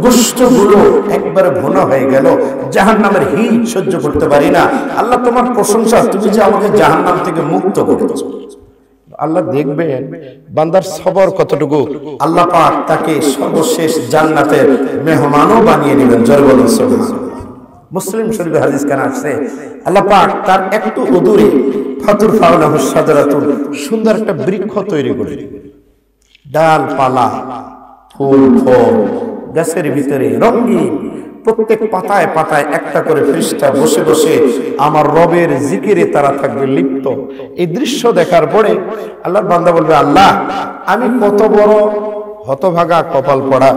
গোশতগুলো একবারে ভুনা হয়ে গেল, জাহান্নামের হিট সহ্য করতে পারি না। আল্লাহ তোমার প্রশংসা, তুমি যে আমাকে জাহান্নাম থেকে মুক্ত করেছো। আল্লাহ দেখবেন বান্দার সবর কতটুকু, আল্লাহ পাক তাকে সর্বশেষ জান্নাতের মেহমানও বানিয়ে নেবেন। জোরে বলুন সুবহানাল্লাহ। মুসলিম শরীফে হাদিস কানা আছে, আল্লাহ পাক তার একটু দূরে ফাতুর ফাওলাহু শাজারাতুন, সুন্দর একটা বৃক্ষ তৈরি করে, ডালপালা, ফুল ফল, গাছের ভিতরে রঙিন, প্রত্যেক পাতায় পাতায় একটা করে ফেরেশতা বসে বসে আমার রবের জিকিরে তারা থাকবে লিপ্ত। এই দৃশ্য দেখার পরে আল্লাহর বান্দা বলবে আল্লাহ আমি কত বড় হতভাগা কপাল পড়া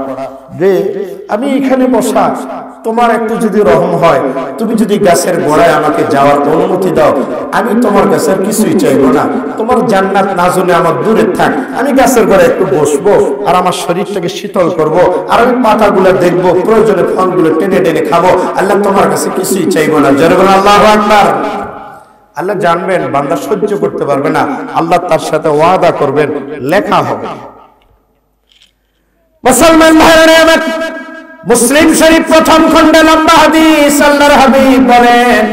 যে আমি এখানে বসা, তোমার একটু যদি রহম হয়, তুমি যদি গাছের গোড়ায় আমাকে যাওয়ার অনুমতি দাও, আমি তোমার গাছের কিছুই চাইবো না, তোমার জান্নাত না জেনে আমার দূরে থাক, আমি গাছের গোড়ায় একটু বসবো আর আমার শরীরটাকে শীতল করব, আর আমি পাতাগুলো দেখবো, প্রয়োজনে ফলগুলো টেনে টেনে খাবো, আল্লাহ তোমার কাছে কিছুই চাইবো না। জোরে বলুন আল্লাহু আকবার। আল্লাহ জানবেন বান্দা সহ্য করতে পারবে না, আল্লাহ তার সাথে ওয়াদা করবেন, লেখা হবে। মুসলমান ভাইরা, মুসলিম শরীফ প্রথম খণ্ডে লম্বা হাদিস, আল্লাহর হাবিব বলেন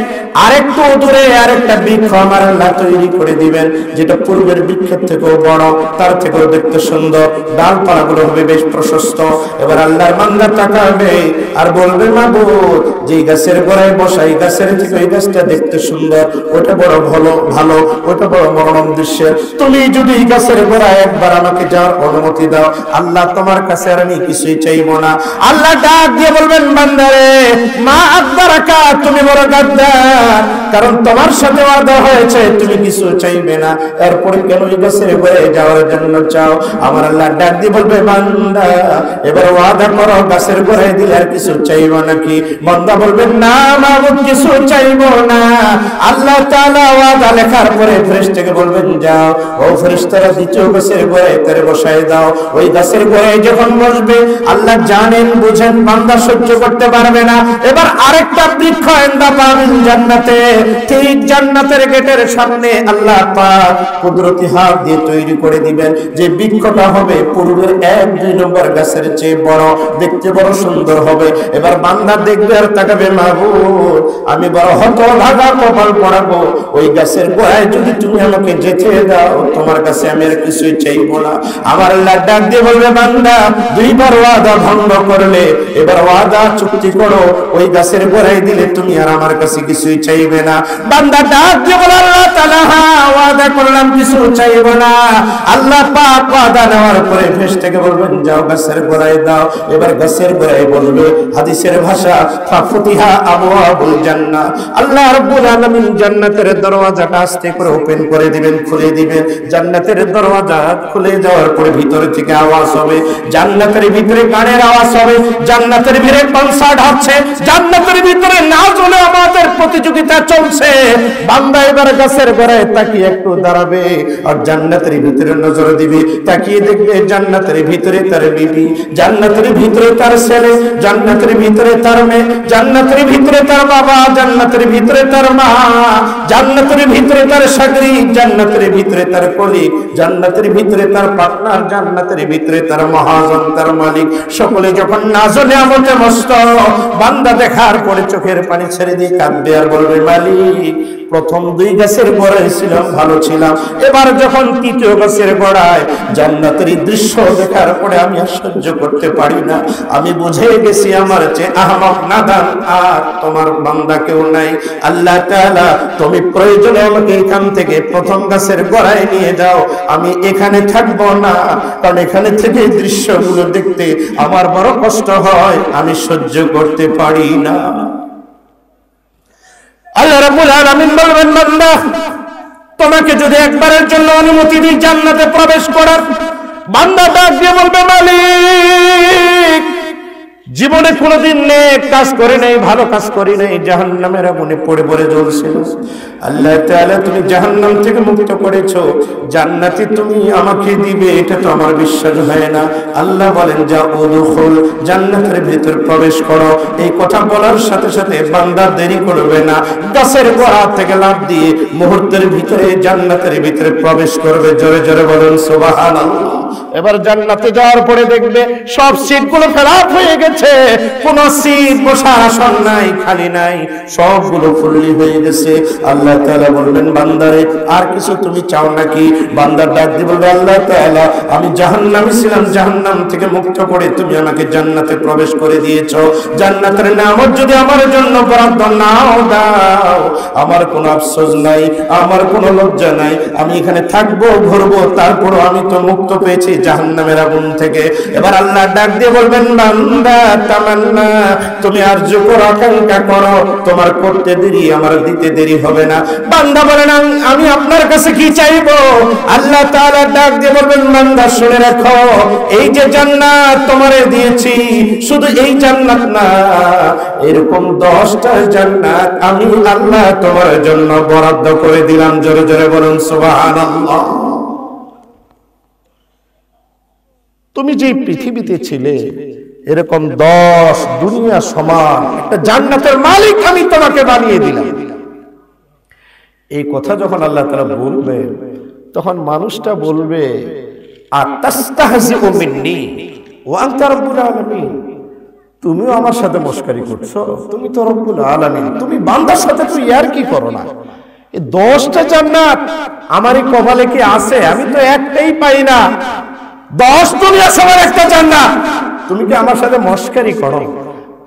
আরেকটু দূরে আরেকটা বৃক্ষ আমার আল্লাহ তৈরি করে দিবেন, যেটা পূর্বের বৃক্ষের থেকেও বড়, তার থেকেও দেখতে সুন্দর, ডালপালাগুলো হবে বেশ প্রশস্ত। এবার আল্লাহর বান্দা তাকাবে আর বলবে মাবুদ, যে গাছের গোড়ায় বসা, এই গাছের থেকে এই গাছটা দেখতে সুন্দর, ওটা বড় ভালো ভালো, ওটা বড় মনোরম দৃশ্যের, তুমি যদি এই গাছের গোড়ায় একবার আমাকে যাওয়ার অনুমতি দাও, আল্লাহ তোমার কাছে আর আমি কিছুই চাইবো না। আল্লাহ ডাক দিয়ে বলবেন বান্দারে মা আকবারাকা, তুমি বড় গাদ্দার, কারণ তোমার সাথে ওয়াদা হয়েছে তুমি কিছু চাইবে না, এরপরে কেন ওই গাছের গোড়ায় যাওয়ার জন্য চাও? আমার আল্লাহ ডাক দিয়ে বলবে, বান্দা এবার ওয়াদা করো, গাছের গোড়ায় দিলে আর কিছু চাইবো নাকি? বান্দা বলবে, না মাবুদ কিছু চাইবো না। আল্লাহ তাআলা ওয়াদা লেখার পরে ফেরেশতাকে বলবেন, যাও ও ফেরেশতারা দ্বিতীয় গাছের গোড়ায় তারে বসায় দাও। ওই গাছের গোড়ায় যখন বসবে, আল্লাহ জানেন বুঝেন বান্দা সহ্য করতে পারবে না। এবার আরেকটা বৃক্ষ এন্দা পাবেন জান্নাতে, ঠিক জান্নাতের গেটের সামনে আল্লাহ পাক কুদরতি হাত দিয়ে তৈরি করে দিবেন যে বৃক্ষটা হবে পূর্বের 1-2 নম্বর গাছের চেয়ে বড়, দেখতে বড় সুন্দর হবে। এবার বান্দা দেখবে আর তাকাবে, মাবুদ আমি বড় হতভাগা কপাল পড়াবো, ওই গাছের গোড়ায় যদি তুমি আমাকে যেতে দাও তোমার কাছে আমি আর কিছুই চাইবো না। আমার আল্লাহ ডাক দিয়ে বলবে, বান্দা 2 বার ওয়াদা ভঙ্গ করলে, এবার ওয়াদা চুক্তি করো, ওই গাছের গোড়ায় দিলে তুমি আর আমার কাছে কিছুই চাইবে না। বান্দা ডাক দিয়ে বলে, আল্লাহ তাআলা ওয়াদা করলাম কিছু চাইবো না। আল্লাহ পাক ওয়াদা নেওয়ার পরে ফেরেশতাকে বলবেন, যাও গাছের গোড়ায় দাও। এবার গাছের গোড়ায় বলবে, হাদিসের ভাষা ফাফতিহা আবওয়াবুল জান্নাহ, আল্লাহ রাব্বুল আলামিন জান্নাতের দরওয়াজাটা আস্তে করে ওপেন করে দিবেন, খুলে দিবেন। জান্নাতের দরওয়াজা খুলে যাওয়ার পরে ভিতর থেকে আওয়াজ হবে, জান্নাতের ভিতরে গানের আওয়াজ হবে, জান্নাতের ভিতরে কনসার্ট হচ্ছে, জান্নাতের ভিতরে নাচ হলে আমাদের প্রতিযোগিতা চলছে। বান্দা এবার গাছের গোড়ায় তাকিয়ে একটু দাঁড়াবে আর জান্নাতের ভিতরে নজর দিবে, তাকিয়ে দেখবে জান্নাতের ভিতরে তার বিবি, জান্নাতের ভিতরে তার ছেলে, জান্নাতের ভিতরে তার মেয়ে, জান্নাতের ভিতরে তার বাবা, জান্নাতের ভিতরে তার মা, জান্নাতের ভিতরে তার সাগরী, জান্নাতের ভিতরে তার কলিগ, জান্নাতের ভিতরে তার পার্টনার, জান্নাতের ভিতরে তার মহাজন, তার মালিক। সকলে যখন নাজে নিয়ামতে মস্ত, বান্দা দেখার পরে চোখের পানি ছেড়ে দিয়ে কাঁদবে আর বলবে, মালিক প্রথম 2 গাছের গোড়ায় ছিলাম, ভালো ছিলাম, এবার যখন 3য় গাছের গোড়ায় জান্নাতের দৃশ্য দেখার পরে আমি আর সহ্য করতে পারি না। আমি বুঝে গেছি আমার চেয়ে আহমক নাদান আর তোমার বান্দা কেউ নাই। আল্লাহ তাআলা তুমি প্রয়োজনে আমাকে এখান থেকে প্রথম গাছের গোড়ায় নিয়ে যাও, আমি এখানে থাকবো না, কারণ এখানে থেকে দৃশ্যগুলো দেখতে আমার বড় কষ্ট হয়, আমি সহ্য করতে পারি না। আল্লাহ রাব্বুল আলামিন বলবেন, বান্দা তোমাকে যদি একবারের জন্য অনুমতি দিই জান্নাতে প্রবেশ করার, বান্দা ডাক দিয়ে বলবে, মালিক জীবনে কোনোদিন নেক কাজ করে নাই, ভালো কাজ করি নাই, জাহান্নামের আগুনে পড়ে পড়ে জ্বলছিল। আল্লাহ তাআলা তুমি জাহান্নাম থেকে মুক্ত করেছো, জান্নাতে তুমি আমাকে দিবে, এটা তো আমার বিশ্বাস হয় না। আল্লাহ বলেন, যা উদখুল, জান্নাতের ভিতর প্রবেশ করো। এই কথা বলার সাথে সাথে বান্দা দেরি করবে না, গাছের গোড়া থেকে লাফ দিয়ে মুহূর্তের ভিতরে জান্নাতের ভিতরে প্রবেশ করবে। জোরে জোরে বলেন সুবহানাল্লাহ। এবার জান্নাতে যাওয়ার পরে দেখবে সব সিটগুলো ফিলআপ হয়ে গেছে, কোন সিট বসার আসন নাই, খালি নাই, সবগুলো ফুললি হয়ে গেছে। আল্লাহ তাআলা বলবেন, বান্দারে আর কিছু তুমি চাও নাকি? বান্দার ডাক দিয়ে বলবে, আল্লাহ তাআলা আমি জাহান্নামী ছিলাম, জাহান্নাম থেকে মুক্ত করে তুমি আমাকে জান্নাতে প্রবেশ করে দিয়েছো, জান্নাতের নিয়ামত যদি আমার জন্য বরাদ্দ নাও দাও, আমার কোনো আফসোস নাই, আমার কোনো লজ্জা নাই, আমি এখানে থাকবো, ঘুরবো, তারপরও আমি তো মুক্ত পেয়েছি জাহান্নামের আগুন থেকে। এবার আল্লাহ ডাক দিয়ে বলবেন, বান্দা তামান্না তুমি আরজু করো, আকাঙ্ক্ষা করো, তোমার করতে দেরি আমার দিতে দেরি হবে না। বান্দা বলেন, আমি আপনার কাছে কি চাইবো? আল্লাহ তাআলা ডাক দিয়ে বলবেন, বান্দা শুনে রাখো, এই যে জান্নাত তোমারে দিয়েছি, শুধু এই জান্নাত না, এরকম 10টা জান্নাত আমি আল্লাহ তোমার জন্য বরাদ্দ করে দিলাম। জোরে জোরে বলুন সুবহানাল্লাহ। তুমি যে পৃথিবীতে ছিলে এরকম 10 দুনিয়া সমান একটা জান্নাতের মালিক আমি তোমাকে বানিয়ে দিলাম। এই কথা যখন আল্লাহ তাআলা বলবে, তখন মানুষটা বলবে, আতাস্তাহজিউ মিন্নি ওয়া আনতা রাব্বুল আলামিন, তুমিও আমার সাথে মশকারি করছো, তুমি তো রব্বুল আলামিন, তুমি বান্দার সাথে তো ইয়ার কি করো না? এই 10টা জান্নাত আমারই কপালে কি আছে? আমি তো একটাই পাই না, 10 দুনিয়া সবার একটা জান্নাত, তুমি কি আমার সাথে মশকারি করো?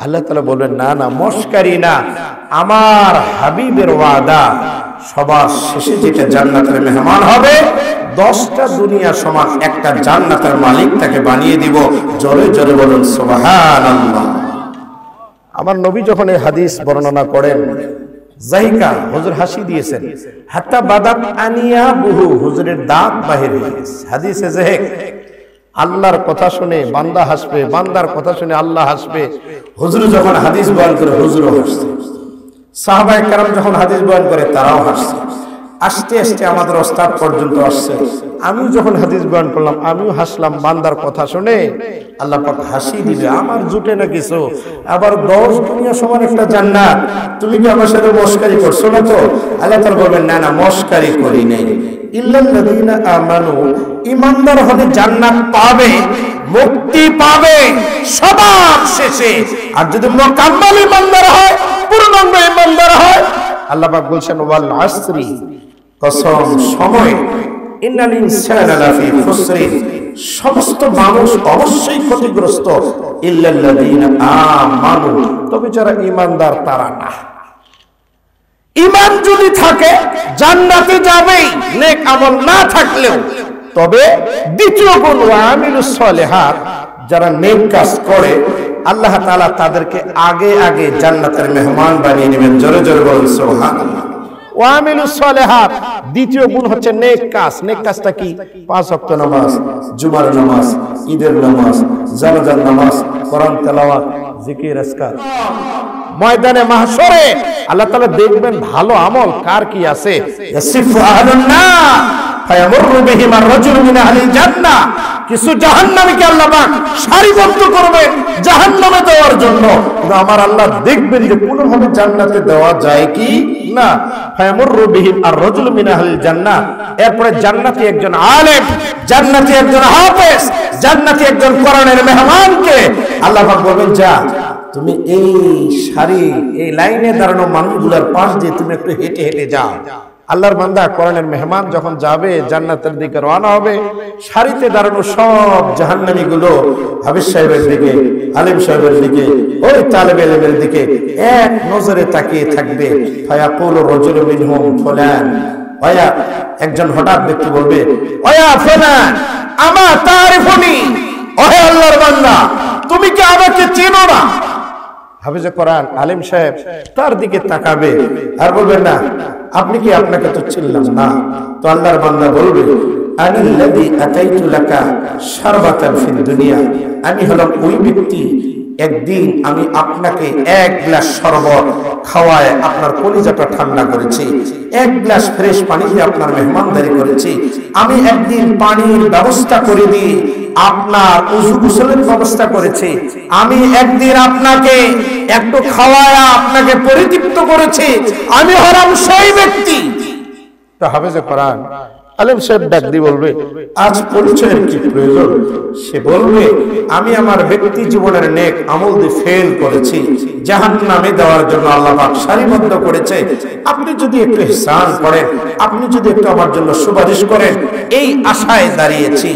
আল্লাহ তাআলা বলবেন, না না, মশকারি না, আমার হাবিবের ওয়াদা সবার শেষে যেটা জান্নাতের মেহমান হবে, 10টা দুনিয়া সমান একটা জান্নাতের মালিক তাকে বানিয়ে দিব। জোরে জোরে বলুন সুবহানাল্লাহ। আমার নবী যখন এই হাদিস বর্ণনা করেন জাহিকা হুজুর হাসি দিয়েছেন, হাত্তা বাদাত আনিয়া বহু হুজুরের দাঁত বাহির হয়ে গেছে। হাদিসে জাহেক আল্লাহর কথা শুনে বান্দা হাসবে, বান্দার কথা শুনে আল্লাহ হাসবে। হুজুর যখন হাদিস বয়ান করে হুজুরও হাসছে, সাহাবায়ে কেরাম যখন হাদিস বয়ান করে তারাও হাসছে। আস্তে আস্তে আমাদের ওস্তাদ পর্যন্ত আসছে, আমিও যখন হাদিস বয়ান করলাম আমিও হাসলাম। বান্দার কথা শুনে আল্লাহ পাক হাসি দিবে, আমার জুটে না কিছু। আবার 10 দুনিয়া সমান একটা জান্নাত, তুমি কি আমার সাথে মস্কারি করছো না তো? আল্লাহ তাআলা বলবেন না না, মস্কারি করি নাই। ইল্লাল্লাযীনা আমানু, ঈমানদার হলে জান্নাত পাবে, মুক্তি পাবে সবার শেষে। আর যদি মুকাম্মাল ঈমানদার হয়, পূর্ণাঙ্গ ঈমানদার হয়, আল্লাহ পাক বলছেন ওয়াল আসরি, কসম সময়, ইন্নাল ইনসানা লাফি খুসরিন, সমস্ত মানুষ অবশ্যই ক্ষতিগ্রস্ত। ইল্লাল্লাযীনা আমানু, তবে যারা ঈমানদার তারা না। ঈমান যদি থাকে জান্নাতে যাবেই, নেক আমল না থাকলেও। তবে দ্বিতীয় গুণ ওয়া আমিলুস সলিহাত, যারা নেক কাজ করে আল্লাহ তাআলা তাদেরকে আগে আগে জান্নাতের মেহমান বানিয়ে নেবেন। জোরে জোরে বলুন সুবহানাল্লাহ। ওয়া আমিলুস সলিহাত, দ্বিতীয় গুণ হচ্ছে নেক কাজ। নেক কাজটা কি? 5 ওয়াক্ত নামাজ, জুমার নামাজ, ঈদের নামাজ, জানাজার নামাজ, কোরআন তেলাওয়াত, জিকির আজকার। ময়দানে মাহশরে আল্লাহ তাআলা দেখবেন ভালো আমল কার কি আছে। ইয়াসিফু আহলুন নার ফায়ামুরু বিহিম আর-রাজুলু মিন আহলিল জান্নাহ, কিছু জাহান্নামীকে আল্লাহ পাক সারিবদ্ধ করবেন জাহান্নামে দেওয়ার জন্য। কিন্তু আমার আল্লাহ দেখবেন যে কোনোভাবে জান্নাতে দেওয়া যায় কি না। ফায়ামুরু বিহিম আর-রাজুলু মিন আহলিল জান্নাহ, এরপরে জান্নাতি একজন আলেম, জান্নাতি একজন হাফেজ, জান্নাতি একজন কোরআনের মেহমানকে আল্লাহ পাক বলবেন যা তুমি এই সারি, এই লাইনে দাঁড়ানো মানুষগুলোর পাশ দিয়ে তুমি একটু হেঁটে হেঁটে যাও। আল্লাহর বান্দা কোরআনের মেহমান যখন যাবে জান্নাতের দিকে রওনা হবে, সারিতে দাঁড়ানো সব জাহান্নামী গুলো হাফেজ সাহেবের দিকে, আলেম সাহেবের দিকে, ওই তালেবে ইলমের দিকে এক নজরে তাকিয়ে থাকবে। ফায়াকুলু রাজুলু মিনহুম ফুলান, ওয়া একজন হঠাৎ ব্যক্তি বলবে ওয়া ফুলান আমা তারিফুনি, ওহে আল্লাহর বান্দা তুমি কি আমাকে চেনো না? হাফেজে কোরআন আলেম সাহেব তার দিকে তাকাবে আর বলবেন না আপনি কি, আপনাকে তো চিনলাম না। তো আল্লাহর বান্দা বলবে আনাল্লাযী আতাইতু লাকা শারবাতান ফিদ দুনিয়া, আমি হলাম ওই ব্যক্তি একদিন আমি আপনাকে 1 গ্লাস শরবত খাওয়ায় আপনার কলিজাটা ঠান্ডা করেছি, 1 গ্লাস ফ্রেশ পানি দিয়ে আপনার মেহমানদারি করেছি। আমি একদিন পানির ব্যবস্থা করে দিয়ে আপনার ওযু গোসলের ব্যবস্থা করেছি। আমি একদিন আপনাকে একটু খাওয়ায় আপনাকে পরিতৃপ্ত করেছি। আমি হলাম সেই ব্যক্তি। তো হাফেজে কোরআন আলেম সাহেব ডাক দিয়ে বলবে আজ পরিচয়ের কি প্রয়োজন? সে বলবে আমি আমার ব্যক্তি জীবনের নেক আমল দিয়ে ফেল করেছি, জাহান্নামে দেওয়ার জন্য আল্লাহ পাক সারিবদ্ধ করেছে। আপনি যদি একটু ইহসান করেন, আপনি যদি একটু আমার জন্য সুপারিশ করেন, এই আশায় দাঁড়িয়েছি।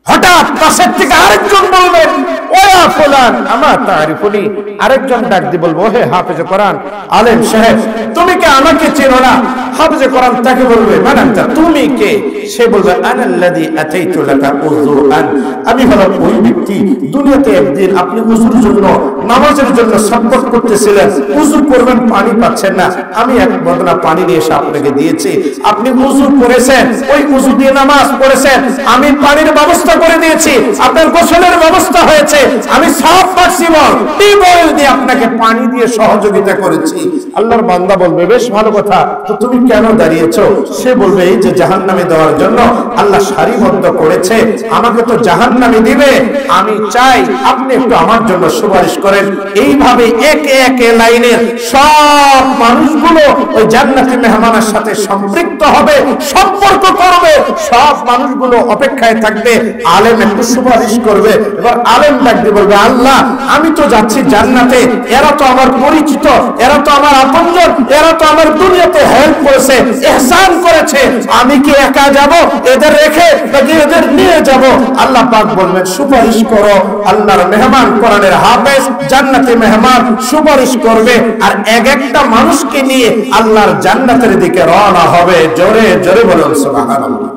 হঠাৎ পাশের থেকে আরেকজন বলবেন ওয়া ফুলান আমা তারিফুনি, আরেকজন ডাক দিয়ে বলবো হে হাফেজে কোরআন আলেম সাহেব তুমি কি আমাকে চেনো না? হাফেজে কোরআন তাকে বলবে ম্যাডাম তুমি কে? সে বলবে আনাল্লাযী আতাইতু লাকা উযুআন, আমি হলাম ওই ব্যক্তি দুনিয়াতে একদিন আপনি ওযুর জন্য, নামাজের জন্য সাপোর্ট করতেছিলেন, ওযু করবেন পানি পাচ্ছেন না, আমি এক বদনা পানি নিয়ে এসে আপনাকে দিয়েছি। আপনি ওযু করেছেন, ওই ওযু দিয়ে নামাজ পড়েছেন, আমি পানির ব্যবস্থা করে দিয়েছি, আপনার গোসলের ব্যবস্থা হয়েছে, আমি সাফ পার্সিবল টিউবওয়েল দিয়ে আপনাকে পানি দিয়ে সহযোগিতা করেছি। আল্লাহর বান্দা বলবে বেশ ভালো কথা, তো তুমি কেন দাঁড়িয়েছো? সে বলবে এই যে জাহান্নামে দেওয়ার জন্য আল্লাহ সারিবদ্ধ করেছে, আমাকে তো জাহান্নামে দিবে, আমি চাই আপনি একটু আমার জন্য সুপারিশ করেন। এইভাবে একে একে লাইনের সব মানুষগুলো ওই জান্নাতি মেহমানের সাথে সম্পৃক্ত হবে, সম্পর্ক করবে, সব মানুষগুলো অপেক্ষায় থাকবে। আলেম একটু সুপারিশ করবে, এবার আলেম ডাকতে বলবে আল্লাহ আমি তো যাচ্ছি জান্নাতে, এরা তো আমার পরিচিত, এরা তো আমার আপনজন, এরা তো আমার দুনিয়াতে হেল্প করেছে, ইহসান করেছে, আমি কি একা যাব এদের রেখে নাকি এদের নিয়ে যাব? আল্লাহ পাক বলবেন সুপারিশ করো। আল্লাহর মেহমান কোরআনের হাফেজ জান্নাতে মেহমান সুপারিশ করবে, আর এক একটা মানুষকে নিয়ে আল্লাহর জান্নাতের দিকে রওনা হবে। জোরে জোরে বলুন সুবহানাল্লাহ।